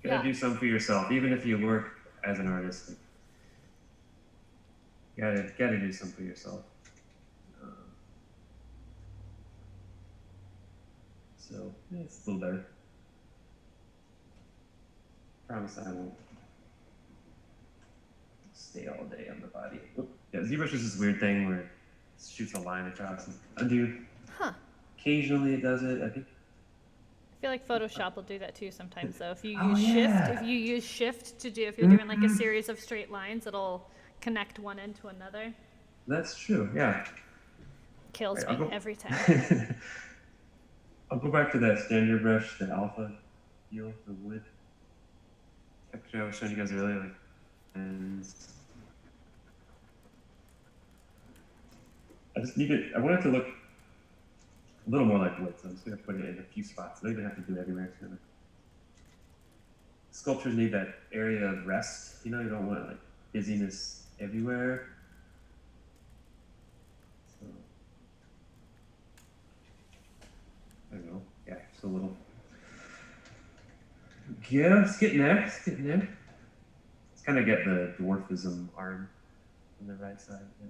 S3: gotta do something for yourself, even if you work as an artist. Like, you gotta do something for yourself. So yeah, it's a little better. Promise I won't stay all day on the body. Oop. Yeah, ZBrush is this weird thing where it shoots a line across and undo.
S4: Huh.
S3: Occasionally it does it, I think.
S4: I feel like Photoshop will do that too sometimes though. If you
S3: Oh,
S4: use
S3: yeah.
S4: shift, if you use shift to do, if you're doing like a series of straight lines, it'll connect one end to another.
S3: That's true, yeah.
S4: Kills
S3: Right,
S4: me every time.
S3: I'll go back to that standard brush, the alpha deal, the wood. Actually, I was showing you guys earlier, like, and I just need it. I want it to look a little more like wood, so I'm just gonna put it in a few spots. I don't even have to do it everywhere. Sculptures need that area of rest. You know, you don't want like busyness everywhere. So I don't know. Yeah, just a little. Yeah, it's getting there. It's getting there. Let's kind of get the dwarfism arm on the right side. Yeah.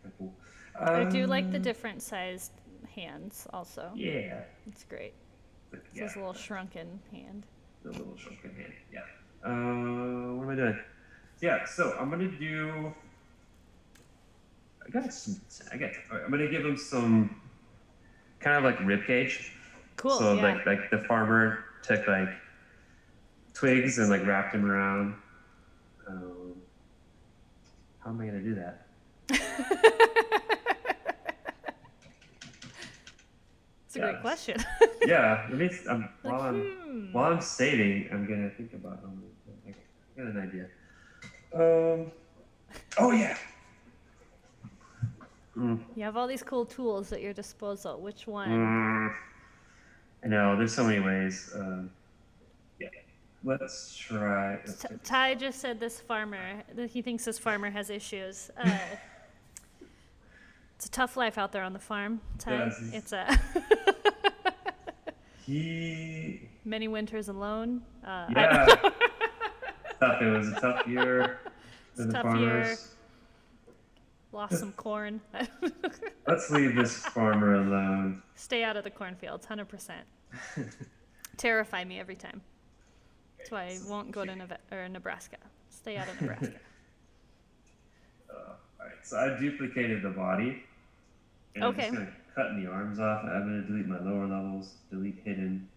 S3: Kind of cool.
S4: I do like the different sized hands also.
S3: Yeah.
S4: It's great.
S3: Yeah.
S4: This little shrunken hand.
S3: The little shrunken hand. Yeah. What am I doing? Yeah. So I'm gonna do. I'm gonna give him some kind of like rib cage.
S4: Cool.
S3: So
S4: yeah.
S3: like the farmer took like twigs and like wrapped them around. How am I gonna do that?
S4: It's a great question.
S3: Yeah, it means while I'm stating, I'm gonna think about I got an idea. Oh yeah.
S4: You have all these cool tools at your disposal. Which one?
S3: I know there's so many ways. Yeah, let's try.
S4: Ty just said this farmer. That he thinks this farmer has issues. It's a tough life out there on the farm, Ty.
S3: Yes.
S4: It's a
S3: He.
S4: many winters alone.
S3: Yeah. Tough. It was a tough year for the
S4: tough
S3: farmers.
S4: year. Lost some corn.
S3: Let's leave this farmer alone.
S4: Stay out of the cornfields, 100%. Terrify me every time. That's why I won't go to Nebraska. Stay out of Nebraska.
S3: All right, so I duplicated the body. And
S4: Okay.
S3: I'm just gonna cut the arms off. I'm gonna delete my lower levels, delete hidden,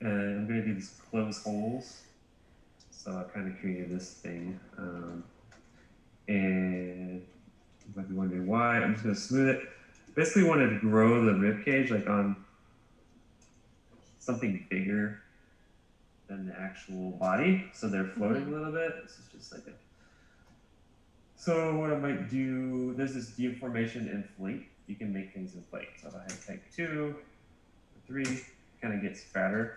S3: and I'm gonna do these close holes. So I kind of created this thing, and you might be wondering why. I'm just gonna smooth it. Basically, wanted to grow the rib cage like on something bigger than the actual body, so they're floating a little bit. This is just like a. So what I might do, there's this deformation inflate. You can make things inflate. So if I had type 2, 3, kind of gets fatter.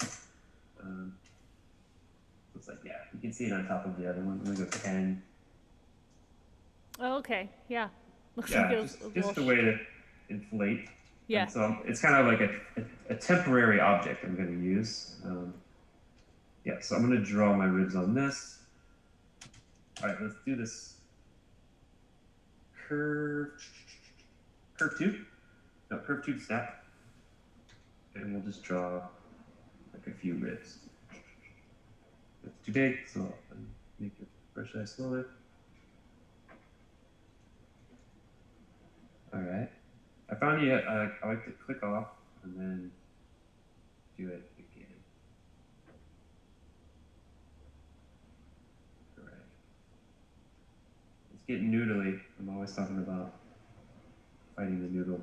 S3: Looks like, yeah, you can see it on top of the other one. Let me go 10.
S4: Oh, okay. Yeah. Looks
S3: Yeah,
S4: like it was
S3: just a way to inflate.
S4: Yeah.
S3: And so it's kind of like a temporary object I'm going to use. Yeah, so I'm going to draw my ribs on this. All right, let's do this curve tube. No, curve tube snap. And we'll just draw like a few ribs. It's too big, so I'll make your brush size smaller. All right. I found you. I like to click off and then do it again. All right. It's getting noodly. I'm always talking about fighting the noodle,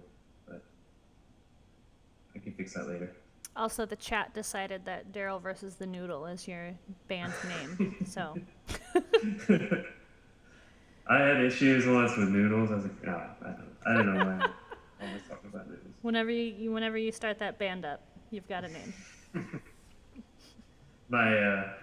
S3: but I can fix that later.
S4: Also, the chat decided that Daryl versus the Noodle is your band name. So
S3: I had issues once with noodles. I was like, I don't know why I'm always talking about noodles.
S4: whenever you start that band up, you've got a name.
S3: My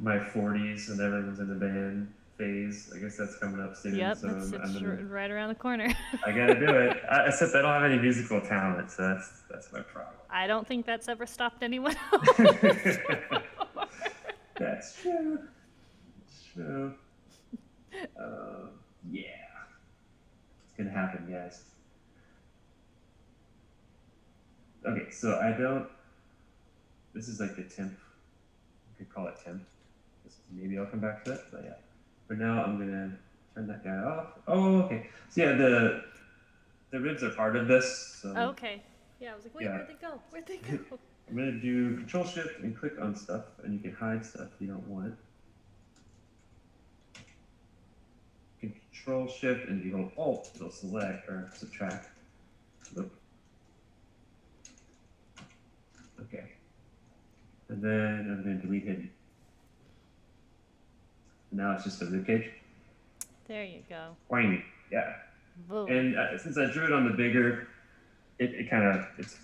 S3: 40s and everyone's in the band phase. I guess that's coming up soon.
S4: Yep,
S3: so
S4: it's right around the corner.
S3: I gotta do it. Except I don't have any musical talent, so that's my problem.
S4: I don't think that's ever stopped anyone else.
S3: That's true. It's true. Yeah. It's gonna happen, guys. Okay, so this is like the temp. You could call it temp. Maybe I'll come back to it, but yeah. For now, I'm gonna turn that guy off. Oh, okay. So yeah, the ribs are part of this. So
S4: Okay. Yeah, I was like, wait,
S3: Yeah.
S4: where'd they go? Where'd they go?
S3: I'm gonna do Control Shift and click on stuff, and you can hide stuff you don't want. Control Shift and you hold Alt, it'll select or subtract. Oop. Okay. And then I'm gonna delete hidden. Now it's just a rib cage.
S4: There you go.
S3: Whiny, yeah.
S4: Whoa.
S3: And since I drew it on the bigger, it's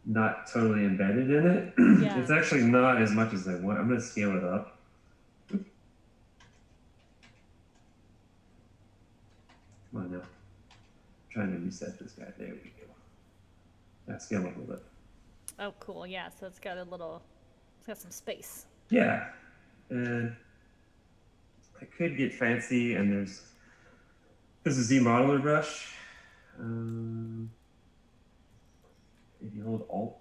S3: not totally embedded in it.
S4: Yeah.
S3: It's actually not as much as I want. I'm gonna scale it up. Come on now. I'm trying to reset this guy. There we go. Now scale up a little bit.
S4: Oh, cool. Yeah, so it's got some space.
S3: Yeah. And I could get fancy, and there's a Z modeler brush. If you hold Alt,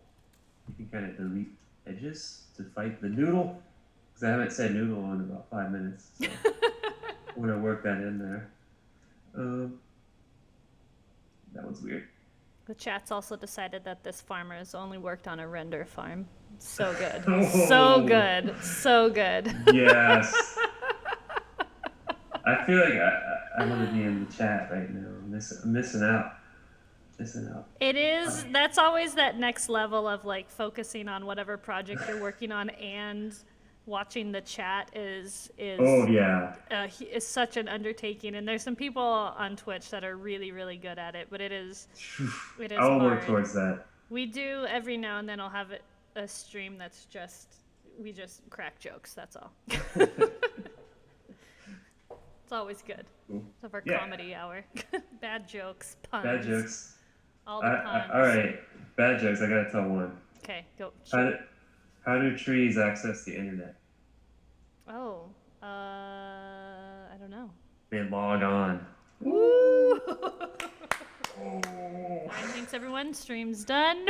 S3: you can kind of delete edges to fight the noodle. Because I haven't said noodle in about 5 minutes. So I want to work that in there. That one's weird.
S4: The chat's also decided that this farmer has only worked on a render farm. So good.
S3: Oh.
S4: So good. So good.
S3: Yes. I feel like I want to be in the chat right now. I'm missing out.
S4: It is. That's always that next level of like focusing on whatever project you're working on and watching the chat is
S3: Oh yeah.
S4: is such an undertaking. And there's some people on Twitch that are really, really good at it, but it is
S3: I'll work
S4: hard.
S3: towards that.
S4: We do every now and then. I'll have a stream that's we just crack jokes. That's all. It's always good.
S3: Cool.
S4: It's of our
S3: Yeah.
S4: comedy hour. Bad jokes, puns.
S3: Bad jokes.
S4: All the puns.
S3: All right. Bad jokes. I gotta tell one.
S4: Okay, go.
S3: How do trees access the internet?
S4: Oh, I don't know.
S3: They log on.
S4: Woo! Thanks everyone. Stream's done.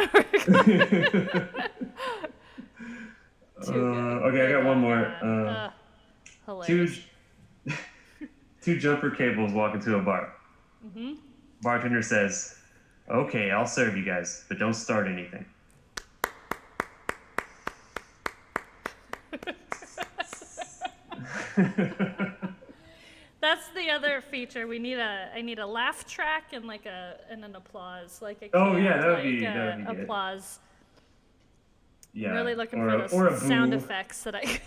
S3: Okay, I got one more.
S4: Hilarious.
S3: Two jumper cables walk into a bar.
S4: Mm-hmm.
S3: Bartender says, "Okay, I'll serve you guys, but don't start anything."
S4: That's the other feature. I need a laugh track and and an applause. Like
S3: Oh yeah, that would be good.
S4: Applause.
S3: Yeah.
S4: I'm really looking
S3: or
S4: for
S3: a
S4: the sound
S3: boo.
S4: effects that I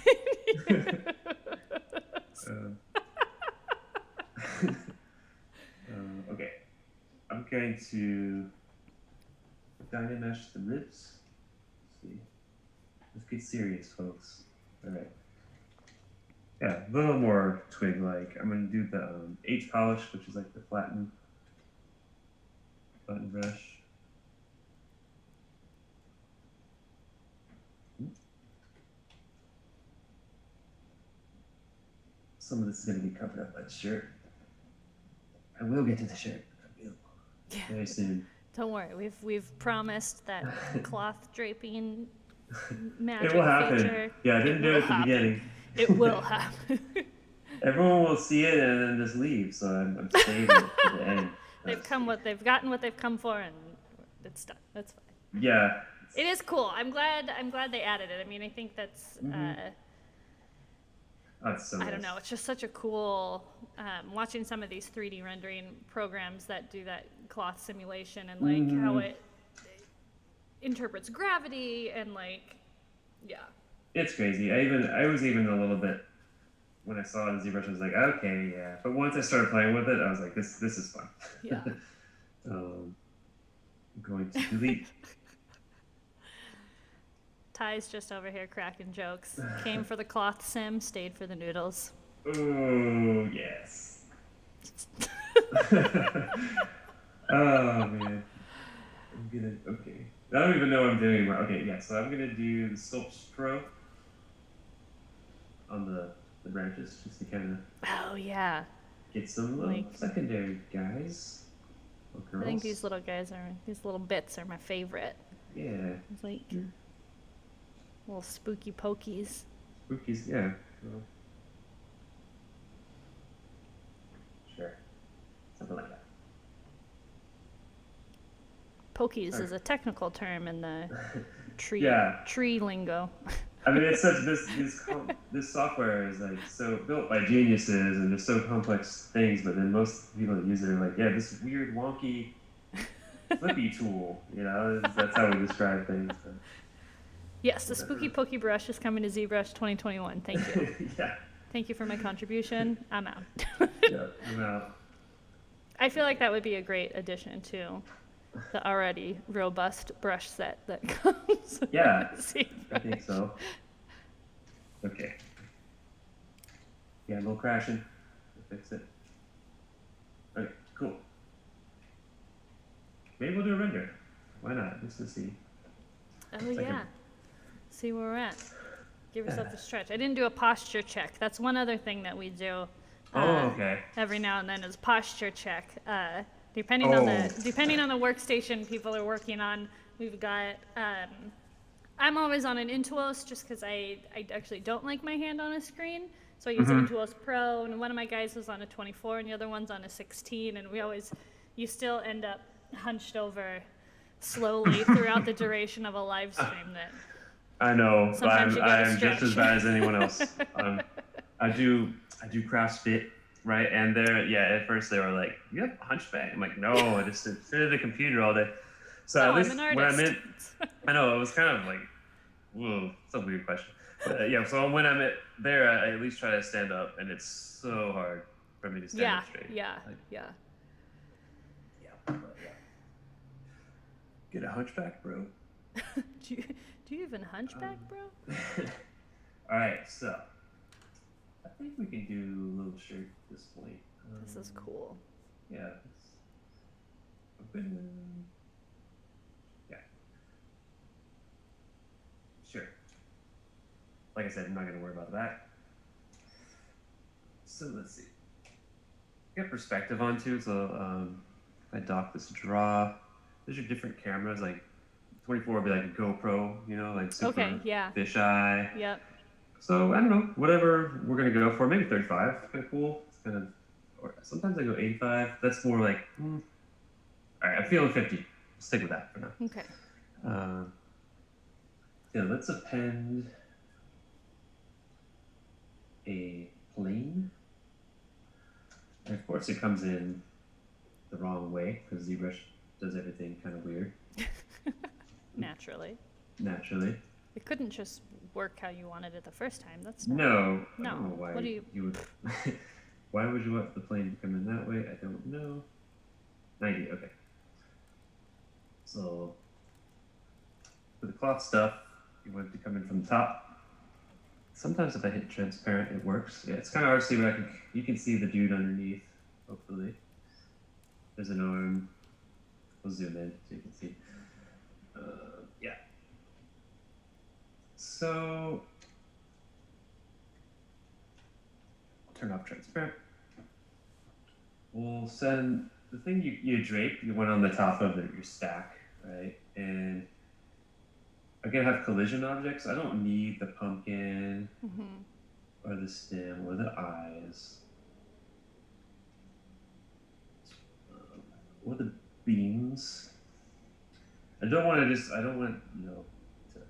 S3: Okay, I'm going to dynamesh the ribs. Let's see. Let's get serious, folks. All right. Yeah, a little more twig-like. I'm going to do the H polish, which is like the flattened button brush. Some of this is going to be covered up by the shirt. I will get to the shirt. I will.
S4: Yeah.
S3: Very soon.
S4: Don't worry, we've promised that cloth draping magic
S3: It will happen.
S4: feature.
S3: Yeah, I didn't do it at the beginning.
S4: It will happen.
S3: Everyone will see it and then just leave. So I'm saving it to the end.
S4: They've gotten what they've come for, and it's done. That's fine.
S3: Yeah.
S4: It is cool. I'm glad they added it. I mean, I think that's.
S3: That's so
S4: I don't
S3: nice.
S4: know. It's just such a cool watching some of these 3D rendering programs that do that cloth simulation and like how it interprets gravity and like, yeah.
S3: It's crazy. I was even a little bit when I saw the ZBrush. I was like, okay, yeah. But once I started playing with it, I was like, this is fun.
S4: Yeah.
S3: I'm going to delete.
S4: Ty's just over here cracking jokes. Came for the cloth sim, stayed for the noodles.
S3: Oh, yes. Oh, man. Okay. I don't even know what I'm doing anymore. Okay, yeah, so I'm gonna do the Sculpt Pro on the branches just to kind of
S4: Oh yeah.
S3: get some little
S4: Like-
S3: secondary guys or girls.
S4: I think these little bits are my favorite.
S3: Yeah.
S4: It's like little spooky pokies.
S3: Spookies, yeah. Well, sure. Something like that.
S4: Pokies
S3: Sorry.
S4: is a technical term in the tree
S3: Yeah.
S4: tree lingo.
S3: I mean, it's such this software is like so built by geniuses and just so complex things, but then most people that use it are like, yeah, this weird wonky flippy tool. You know, that's how we describe things. So.
S4: Yes, the spooky pokey brush is coming to ZBrush 2021. Thank you.
S3: Yeah.
S4: Thank you for my contribution. I'm out.
S3: Yeah. I'm out.
S4: I feel like that would be a great addition to the already robust brush set that comes.
S3: Yeah,
S4: with ZBrush.
S3: I think so. Okay. Yeah, a little crashing. We'll fix it. Okay, cool. Maybe we'll do a render. Why not? Just to see.
S4: Oh
S3: Second.
S4: yeah. See where we're at. Give yourself a stretch. I didn't do a posture check. That's one other thing that we do.
S3: Okay.
S4: Every now and then is posture check. Depending on
S3: Oh.
S4: the workstation people are working on, we've got. I'm always on an Intuos just because I actually don't like my hand on a screen, so I use Intuos Pro, and one of my guys was on a 24 and the other one's on a 16, and you still end up hunched over slowly throughout the duration of a live stream. That
S3: I know, but
S4: Sometimes you gotta
S3: I'm just as
S4: stretch.
S3: bad as anyone else. I do CrossFit, right? And at first they were like, "You have a hunchback." I'm like, "No, I just sit at the computer all day." So
S4: Oh,
S3: at
S4: I'm
S3: least
S4: an
S3: when I'm
S4: artist.
S3: in, I know it was kind of like, whoa, it's a weird question. But, yeah, so when I'm there, I at least try to stand up, and it's so hard for me to stand
S4: yeah,
S3: up straight.
S4: yeah,
S3: Like,
S4: yeah.
S3: but, yeah. Get a hunchback, bro.
S4: Do you even hunchback, bro?
S3: All right, so I think we can do a little shirt at this point.
S4: This is cool.
S3: Yeah. let's open. Yeah. Sure. Like I said, I'm not going to worry about that. So let's see. Get perspective on too. So if I dock this draw, those are different cameras. Like 24 would be like a GoPro, like super
S4: Okay, yeah.
S3: fisheye.
S4: Yep.
S3: So I don't know, whatever we're gonna go for. Maybe 35. Kind of cool. It's kind of. Or sometimes I go 85. That's more like. All right, I'm feeling 50. Stick with that for now.
S4: Okay.
S3: Yeah, let's append a plane. And of course, it comes in the wrong way because ZBrush does everything kind of weird.
S4: Naturally.
S3: Naturally.
S4: It couldn't just work how you wanted it the first time. That's not.
S3: No. I
S4: No.
S3: don't know why
S4: What do you-
S3: would. Why would you want the plane to come in that way? I don't know. 90. Okay. So for the cloth stuff, you want it to come in from the top. Sometimes if I hit transparent, it works. Yeah, it's kind of hard to see, but you can see the dude underneath. Hopefully, there's an arm. We'll zoom in so you can see. Yeah. So I'll turn off transparent. We'll send the thing you drape, you went on the top of your stack, right? And I'm gonna have collision objects. I don't need the pumpkin or the stem or the eyes or the beams. I don't want to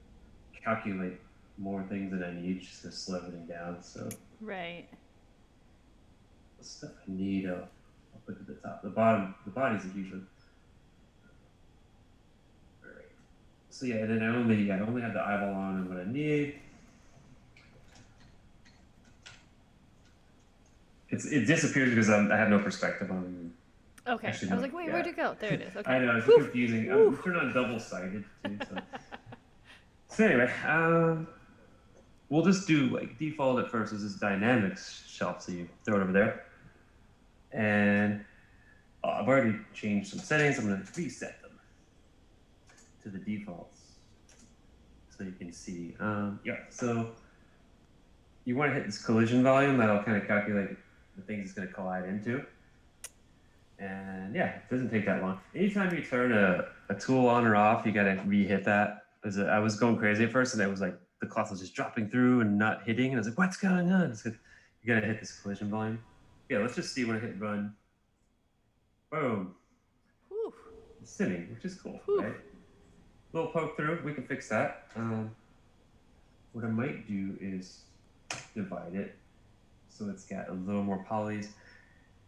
S3: calculate more things than I need just to slow everything down. So
S4: Right.
S3: the stuff I need, I'll put at the top. The body's a huge one. All right. So yeah, and then I only have the eyeball on and what I need. It disappears because I have no perspective on.
S4: Okay.
S3: Actually,
S4: I was
S3: no,
S4: like, wait,
S3: yeah.
S4: where'd it go? There it is. Okay.
S3: I know it's
S4: Whew.
S3: confusing. I'm turned on double-sided too. So anyway, we'll just do like default at first is this dynamics shelf. So you throw it over there. And I've already changed some settings. I'm going to reset them to the defaults so you can see. Yeah, so you want to hit this collision volume. That'll kind of calculate the things it's going to collide into. And yeah, it doesn't take that long. Anytime you turn a tool on or off, you got to re-hit that. I was going crazy at first, and it was like the cloth was just dropping through and not hitting. And I was like, what's going on? It's good. You got to hit this collision volume. Yeah, let's just see when I hit run. Boom.
S4: Whew.
S3: It's sitting, which is cool,
S4: Whew.
S3: right? Little poke through, we can fix that. What I might do is divide it so it's got a little more polys.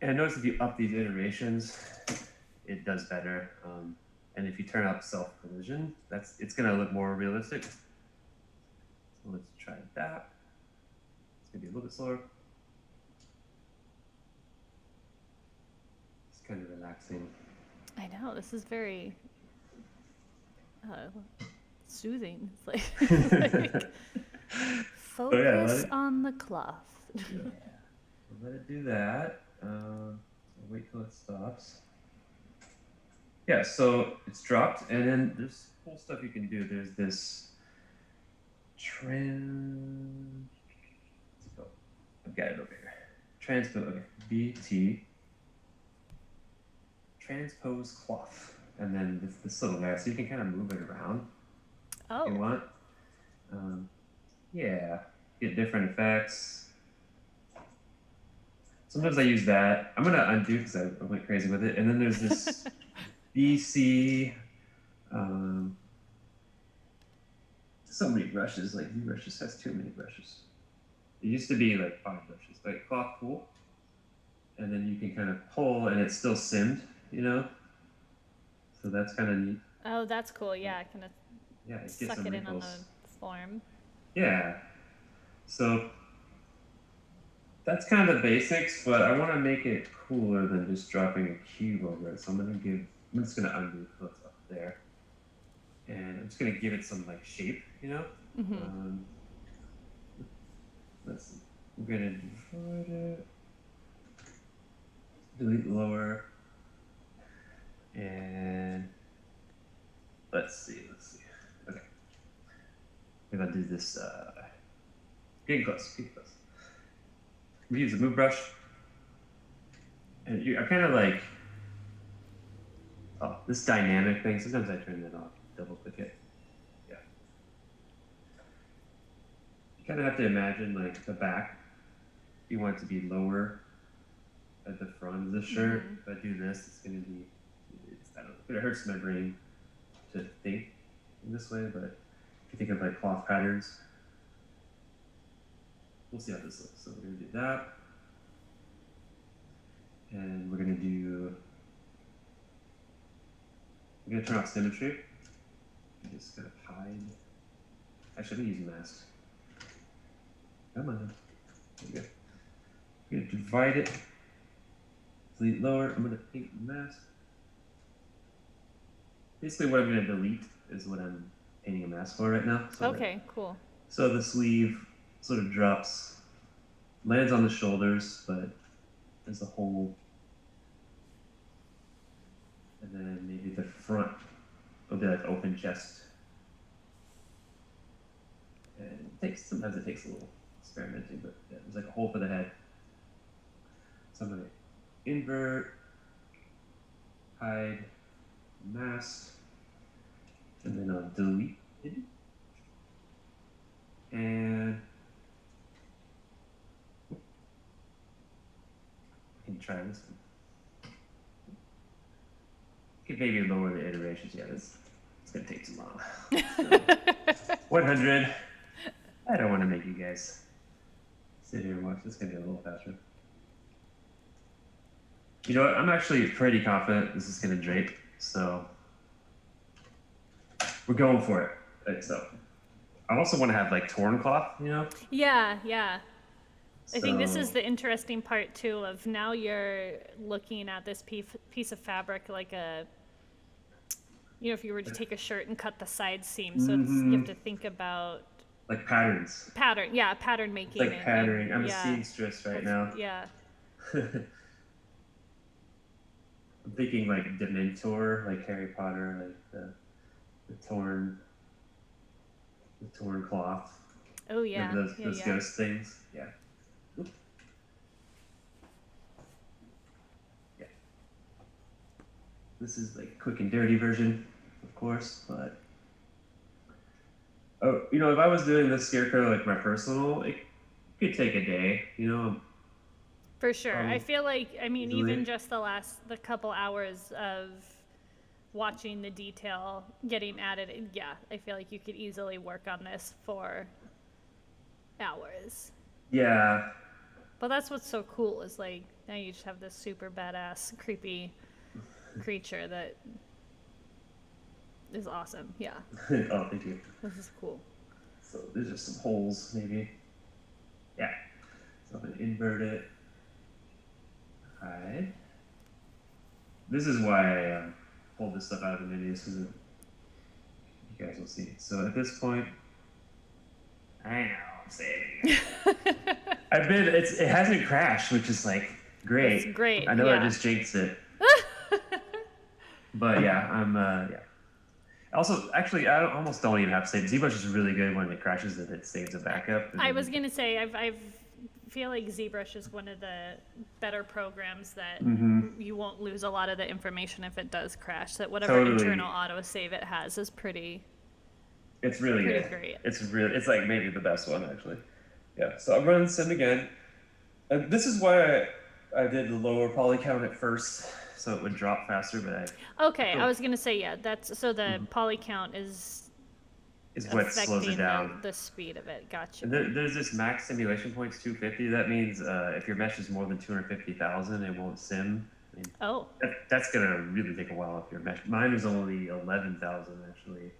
S3: And notice if you up these iterations, it does better. And if you turn up self collision, it's gonna look more realistic. So let's try that. It's gonna be a little bit slower. It's kind of relaxing.
S4: I know, this is very soothing. It's like focus on the cloth.
S3: Yeah. Let it do that. I'll wait till it stops. Yeah, so it's dropped, and then there's cool stuff you can do. There's this I've got it over here. Transpose, okay, BT, transpose cloth, and then this little guy, so you can kind of move it around if you want. Yeah, get different effects. Sometimes I use that. I'm gonna undo because I went crazy with it. And then there's this BC. So many brushes. Like ZBrush just has too many brushes. It used to be like 5 brushes, like cloth pull, and then you can kind of pull, and it's still simmed, you know. So that's kind of neat.
S4: Oh, that's cool. Yeah, kind of
S3: it
S4: suck
S3: gets some
S4: it
S3: wrinkles.
S4: in on the form.
S3: Yeah. So that's kind of the basics, but I want to make it cooler than just dropping a cube over it. So I'm just gonna undo what's up there, and I'm just gonna give it some like shape, you know.
S4: Mm-hmm.
S3: Let's see. We're gonna divide it, delete lower, and let's see. Okay, we're gonna do this. Getting close. We use a move brush, and I kind of like this dynamic thing. Sometimes I turn that off, double click it. Yeah. You kind of have to imagine like the back. You want it to be lower at the front of the shirt.
S4: Mm-hmm.
S3: If I do this, it's gonna be. I don't know. It hurts my brain to think in this way, but if you think of like cloth patterns. We'll see how this looks. So we're going to do that. And we're going to turn off symmetry. I'm just going to hide. Actually, I'm going to use mask. Come on. There we go. I'm going to divide it. Delete lower. I'm going to paint the mask. Basically, what I'm going to delete is what I'm painting a mask for right now. So
S4: Okay, cool.
S3: So the sleeve sort of drops, lands on the shoulders, but there's a hole. And then maybe the front will be like open chest. And sometimes it takes a little experimenting, but yeah, there's like a hole for the head. So I'm gonna invert, hide, mask, and then I'll delete it. And we can try this one. Could maybe lower the iterations. Yeah, it's gonna take too long. So, 100. I don't want to make you guys sit here and watch. This is gonna be a little faster. You know what? I'm actually pretty confident this is gonna drape. So we're going for it. Right, so. I also want to have like torn cloth, you know?
S4: Yeah. I think this is the interesting part too of now you're looking at this piece of fabric like if you were to take a shirt and cut the side seam. So you have to think about
S3: like patterns.
S4: Pattern making.
S3: Like patterning. I'm a
S4: yeah.
S3: seamstress right now.
S4: Yeah.
S3: I'm thinking like Dementor, like Harry Potter, like the torn cloth.
S4: Oh yeah.
S3: Those ghost things. Yeah. Oop. Yeah. This is like quick and dirty version, of course, but oh, you know, if I was doing this scarecrow like my personal, it could take a day, you know.
S4: For sure. I feel like, I mean,
S3: easily.
S4: even just the couple hours of watching the detail getting added, yeah, I feel like you could easily work on this for hours.
S3: Yeah.
S4: But that's what's so cool is like now you just have this super badass creepy creature that is awesome. Yeah.
S3: Oh, thank you.
S4: This is cool.
S3: So there's just some holes, maybe. Yeah. So I'm gonna invert it. Hide. This is why I pulled this stuff out of the menus because you guys will see. So at this point, I know I'm saving. It hasn't crashed, which is like great.
S4: It's great.
S3: I know
S4: yeah.
S3: I just jinxed it. But yeah, yeah. Also, actually, almost don't even have to save. ZBrush is really good when it crashes and it saves a backup.
S4: I was gonna say I feel like ZBrush is one of the better programs that you won't lose a lot of the information if it does crash. That whatever internal autosave it has is pretty.
S3: It's really good.
S4: Great.
S3: It's like maybe the best one actually. Yeah. So I'm running sim again. And this is why I did the lower poly count at first, so it would drop faster. But
S4: I was gonna say that's so the poly count is
S3: what slows it down.
S4: The speed of it. Gotcha.
S3: And there's this max simulation points 250. That means if your mesh is more than 250,000, it won't sim. I mean, that's gonna really take a while if your mesh. Mine was only 11,000 actually.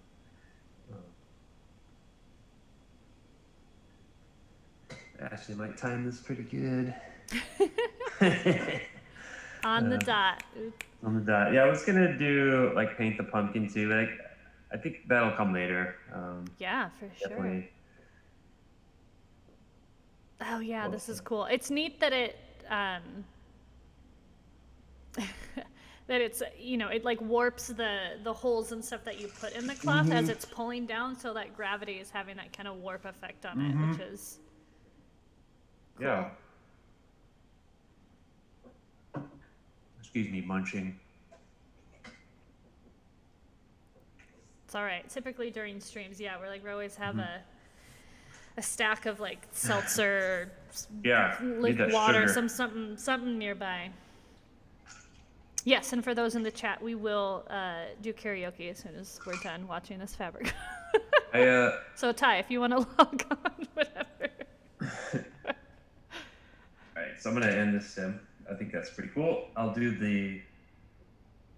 S3: Actually, might time this pretty good.
S4: On the dot.
S3: On the dot. Yeah, I was gonna do like paint the pumpkin too. Like, I think that'll come later.
S4: Yeah, for
S3: definitely.
S4: Sure. Oh yeah, this is cool. It's neat that it that it's it like warps the holes and stuff that you put in the cloth as it's pulling down, so that gravity is having that kind of warp effect on it, which is cool.
S3: Yeah. Excuse me, munching.
S4: It's all right. Typically during streams, yeah, we always have a stack of like seltzer, like water,
S3: sugar.
S4: something nearby. Yes, and for those in the chat, we will do karaoke as soon as we're done watching this fabric. So Ty, if you want to log on, whatever.
S3: All right, so I'm gonna end this sim. I think that's pretty cool. I'll do the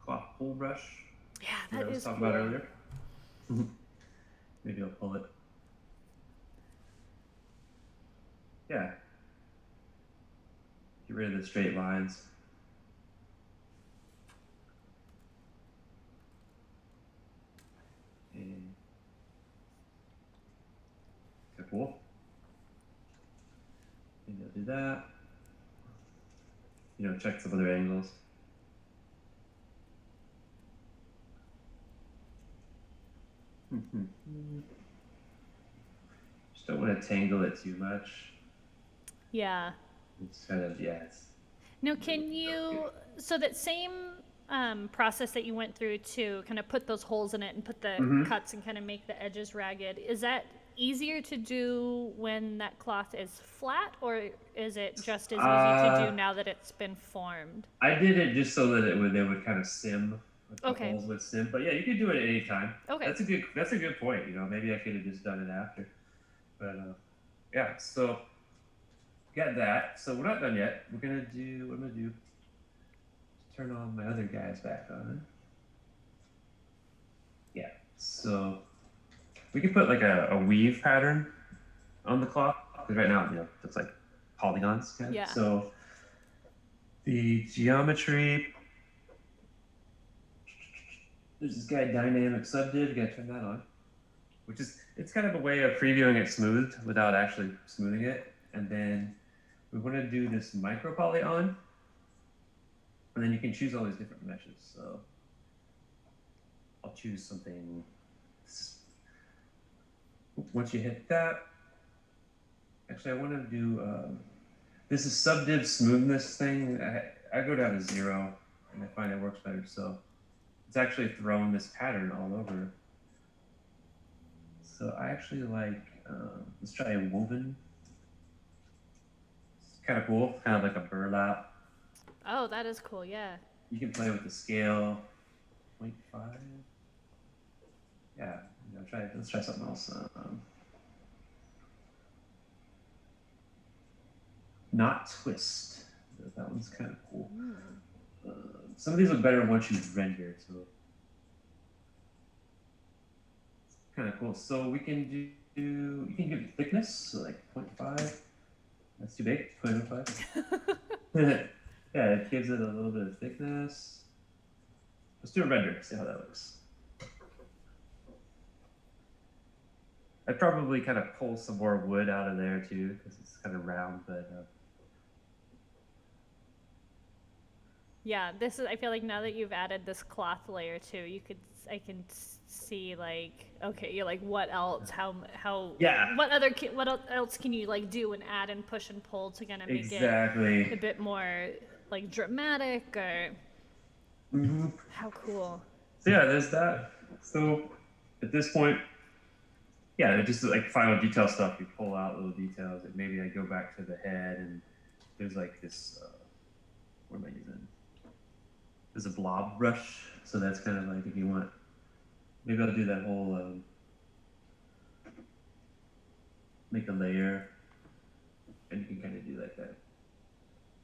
S3: cloth pull brush.
S4: Yeah, that is
S3: talking
S4: cool.
S3: about earlier. Maybe I'll pull it. Yeah. Get rid of the straight lines. And okay, cool. Maybe I'll do that. Check some other angles. Just don't want to tangle it too much.
S4: Yeah.
S3: It's kind of,
S4: Now, can you, so that same process that you went through to kind of put those holes in it and put the cuts and kind of make the edges ragged, is that easier to do when that cloth is flat, or is it just as easy to do now that it's been formed?
S3: I did it just so that they would kind of sim. Like the holes would sim, but yeah, you could do it at any time.
S4: Okay.
S3: That's a good point. Maybe I could have just done it after, but yeah. So got that. So we're not done yet. What I'm gonna do. Turn on my other guys back on. Yeah. So we can put like a weave pattern on the cloth, because right now it's like polygons. Kind of.
S4: Yeah.
S3: So the geometry. There's this guy, Dynamic Subdiv. You gotta turn that on. which is, it's kind of a way of previewing it smoothed without actually smoothing it. And then we want to do this micro poly on, and then you can choose all these different meshes. So I'll choose something. Once you hit that, actually I want to do, this is subdiv smoothness thing. I go down to 0 and I find it works better. So it's actually thrown this pattern all over. So I actually like, let's try a woven. It's kind of cool, kind of like a burlap.
S4: Oh, that is cool, yeah.
S3: You can play with the scale, 0.5. Yeah, let's try something else. Not twist. That one's kind of cool. Some of these look better once you render, so it's kind of cool. So we can do, you can give thickness, so like 0.5. That's too big. 0.05. Yeah, it gives it a little bit of thickness. Let's do a render, see how that looks. I'd probably kind of pull some more wood out of there too, because it's kind of round, but
S4: yeah, this is, I feel like now that you've added this cloth layer too, I can see like, okay, you're like, what else, how,
S3: yeah,
S4: what else can you like do and add and push and pull to kind of make it a bit more like dramatic, or how cool.
S3: So yeah, there's that. So at this point, yeah, it's just like final detail stuff. You pull out little details, and maybe I go back to the head, and there's like this, what am I using? There's a blob brush, so that's kind of like, if you want, maybe I'll do that whole, make a layer, and you can kind of do like that.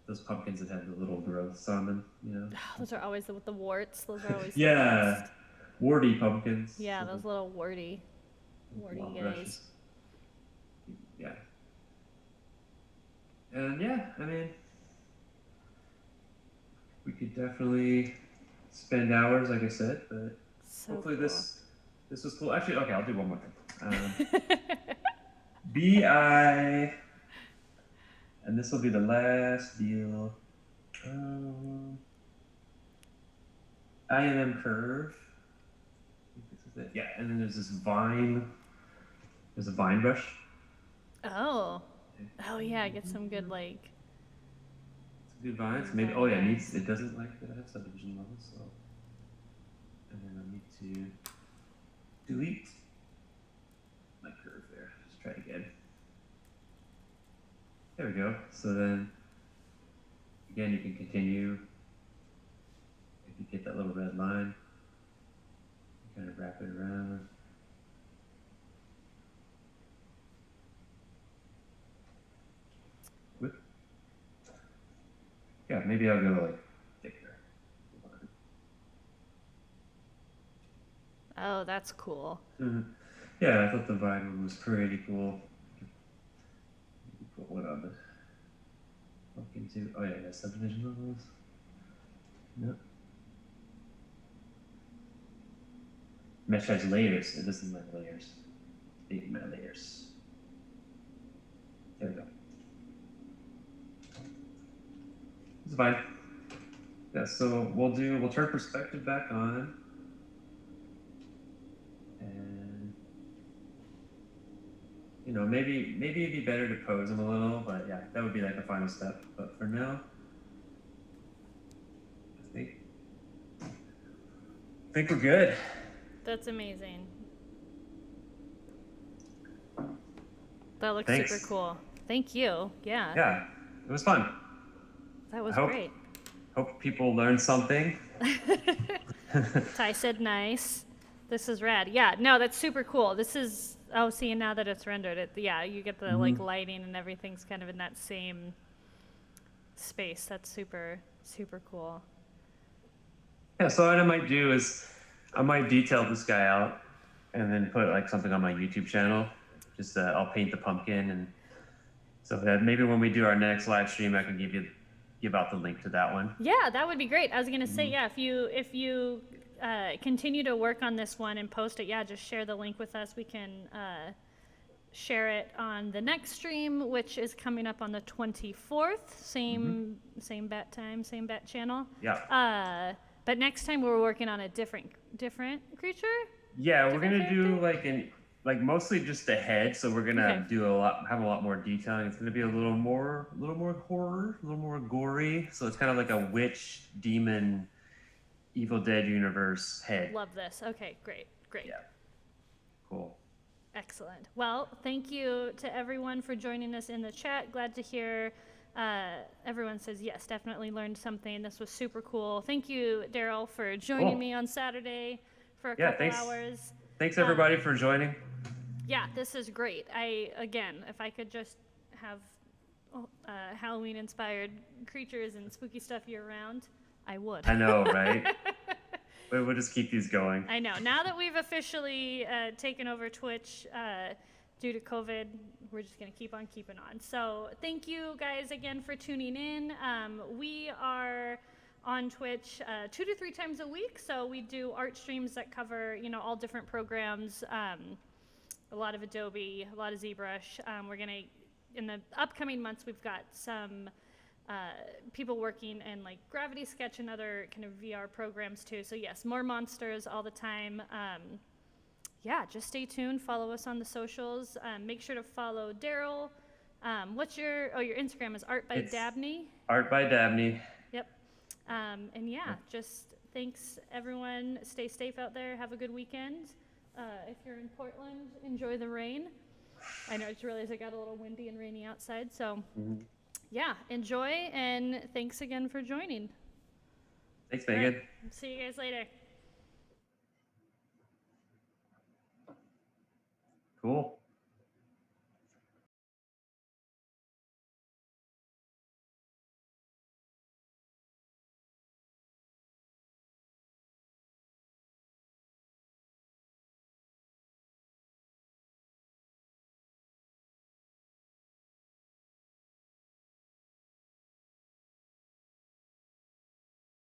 S3: Those pumpkins that have the little growths on them, you know?
S4: Those are always with the warts. Those are always
S3: yeah,
S4: the best.
S3: Warty pumpkins.
S4: Yeah, those little warty guys.
S3: Brushes. Yeah. And yeah, I mean, we could definitely spend hours, like I said, but
S4: so
S3: hopefully
S4: cool.
S3: this was cool. Actually, okay, I'll do one more thing. BI, and this will be the last deal. IMM curve. I think this is it. Yeah, and then there's this vine. There's a vine brush.
S4: Oh. Oh yeah, get some good like.
S3: Some good vines. Maybe. Oh yeah, it doesn't like that I have subdivision levels, so. And then I need to delete my curve there. Just try it again. There we go. So then, again, you can continue. If you get that little red line, you kind of wrap it around. Yeah, maybe I'll go like thicker.
S4: Oh, that's cool.
S3: Yeah, I thought the vine one was pretty cool. Put one on the pumpkin too. Oh yeah, subdivision levels. Yep. Mesh has layers. It doesn't like layers. Big meta layers. There we go. It's fine. Yeah, so we'll turn perspective back on. And you know, maybe it'd be better to pose them a little, but yeah, that would be like a final step. But for now, I think we're good.
S4: That's amazing. That looks
S3: Thanks.
S4: super cool. Thank you. Yeah.
S3: Yeah, it was fun.
S4: That was
S3: hope-
S4: great.
S3: Hope people learned something.
S4: Ty said nice. This is rad. Yeah, no, that's super cool. This is, oh, see, now that it's rendered, yeah, you get the like lighting and everything's kind of in that same space. That's super, super cool.
S3: Yeah, so what I might do is I might detail this guy out and then put like something on my YouTube channel. Just I'll paint the pumpkin, and so that maybe when we do our next live stream, I can give out the link to that one.
S4: Yeah, that would be great. I was gonna say, yeah, if you continue to work on this one and post it, just share the link with us. We can share it on the next stream, which is coming up on the 24th. Same bat time, same bat channel.
S3: Yeah.
S4: But next time we're working on a different creature.
S3: Yeah, we're
S4: Different
S3: gonna do mostly just a head. So we're gonna have a lot more detailing. It's gonna be a little more horror, a little more gory. So it's kind of like a witch, demon, Evil Dead universe head.
S4: Love this. Okay, great.
S3: Yeah. Cool.
S4: Excellent. Well, thank you to everyone for joining us in the chat. Glad to hear everyone says yes, definitely learned something. This was super cool. Thank you, Daryl, for joining me on Saturday for a couple hours.
S3: Thanks everybody for joining.
S4: Yeah, this is great. Again, if I could just have Halloween-inspired creatures and spooky stuff year-round, I would.
S3: I know, right? We'll just keep these going.
S4: I know. Now that we've officially taken over Twitch due to COVID, we're just going to keep on keeping on. So thank you guys again for tuning in. We are on Twitch 2 to 3 times a week. So we do art streams that cover, all different programs, a lot of Adobe, a lot of ZBrush. We're going to, in the upcoming months, we've got some people working in like Gravity Sketch and other kind of VR programs too. So yes, more monsters all the time. Just stay tuned. Follow us on the socials. Make sure to follow Daryl. What's your Instagram is Art by Dabney.
S3: Art by Dabney.
S4: Yep. Just thanks everyone. Stay safe out there. Have a good weekend. If you're in Portland, enjoy the rain. I know, I just realized it got a little windy and rainy outside. So enjoy, and thanks again for joining.
S3: Thanks, Megan.
S4: Right. See you guys later.
S3: Cool.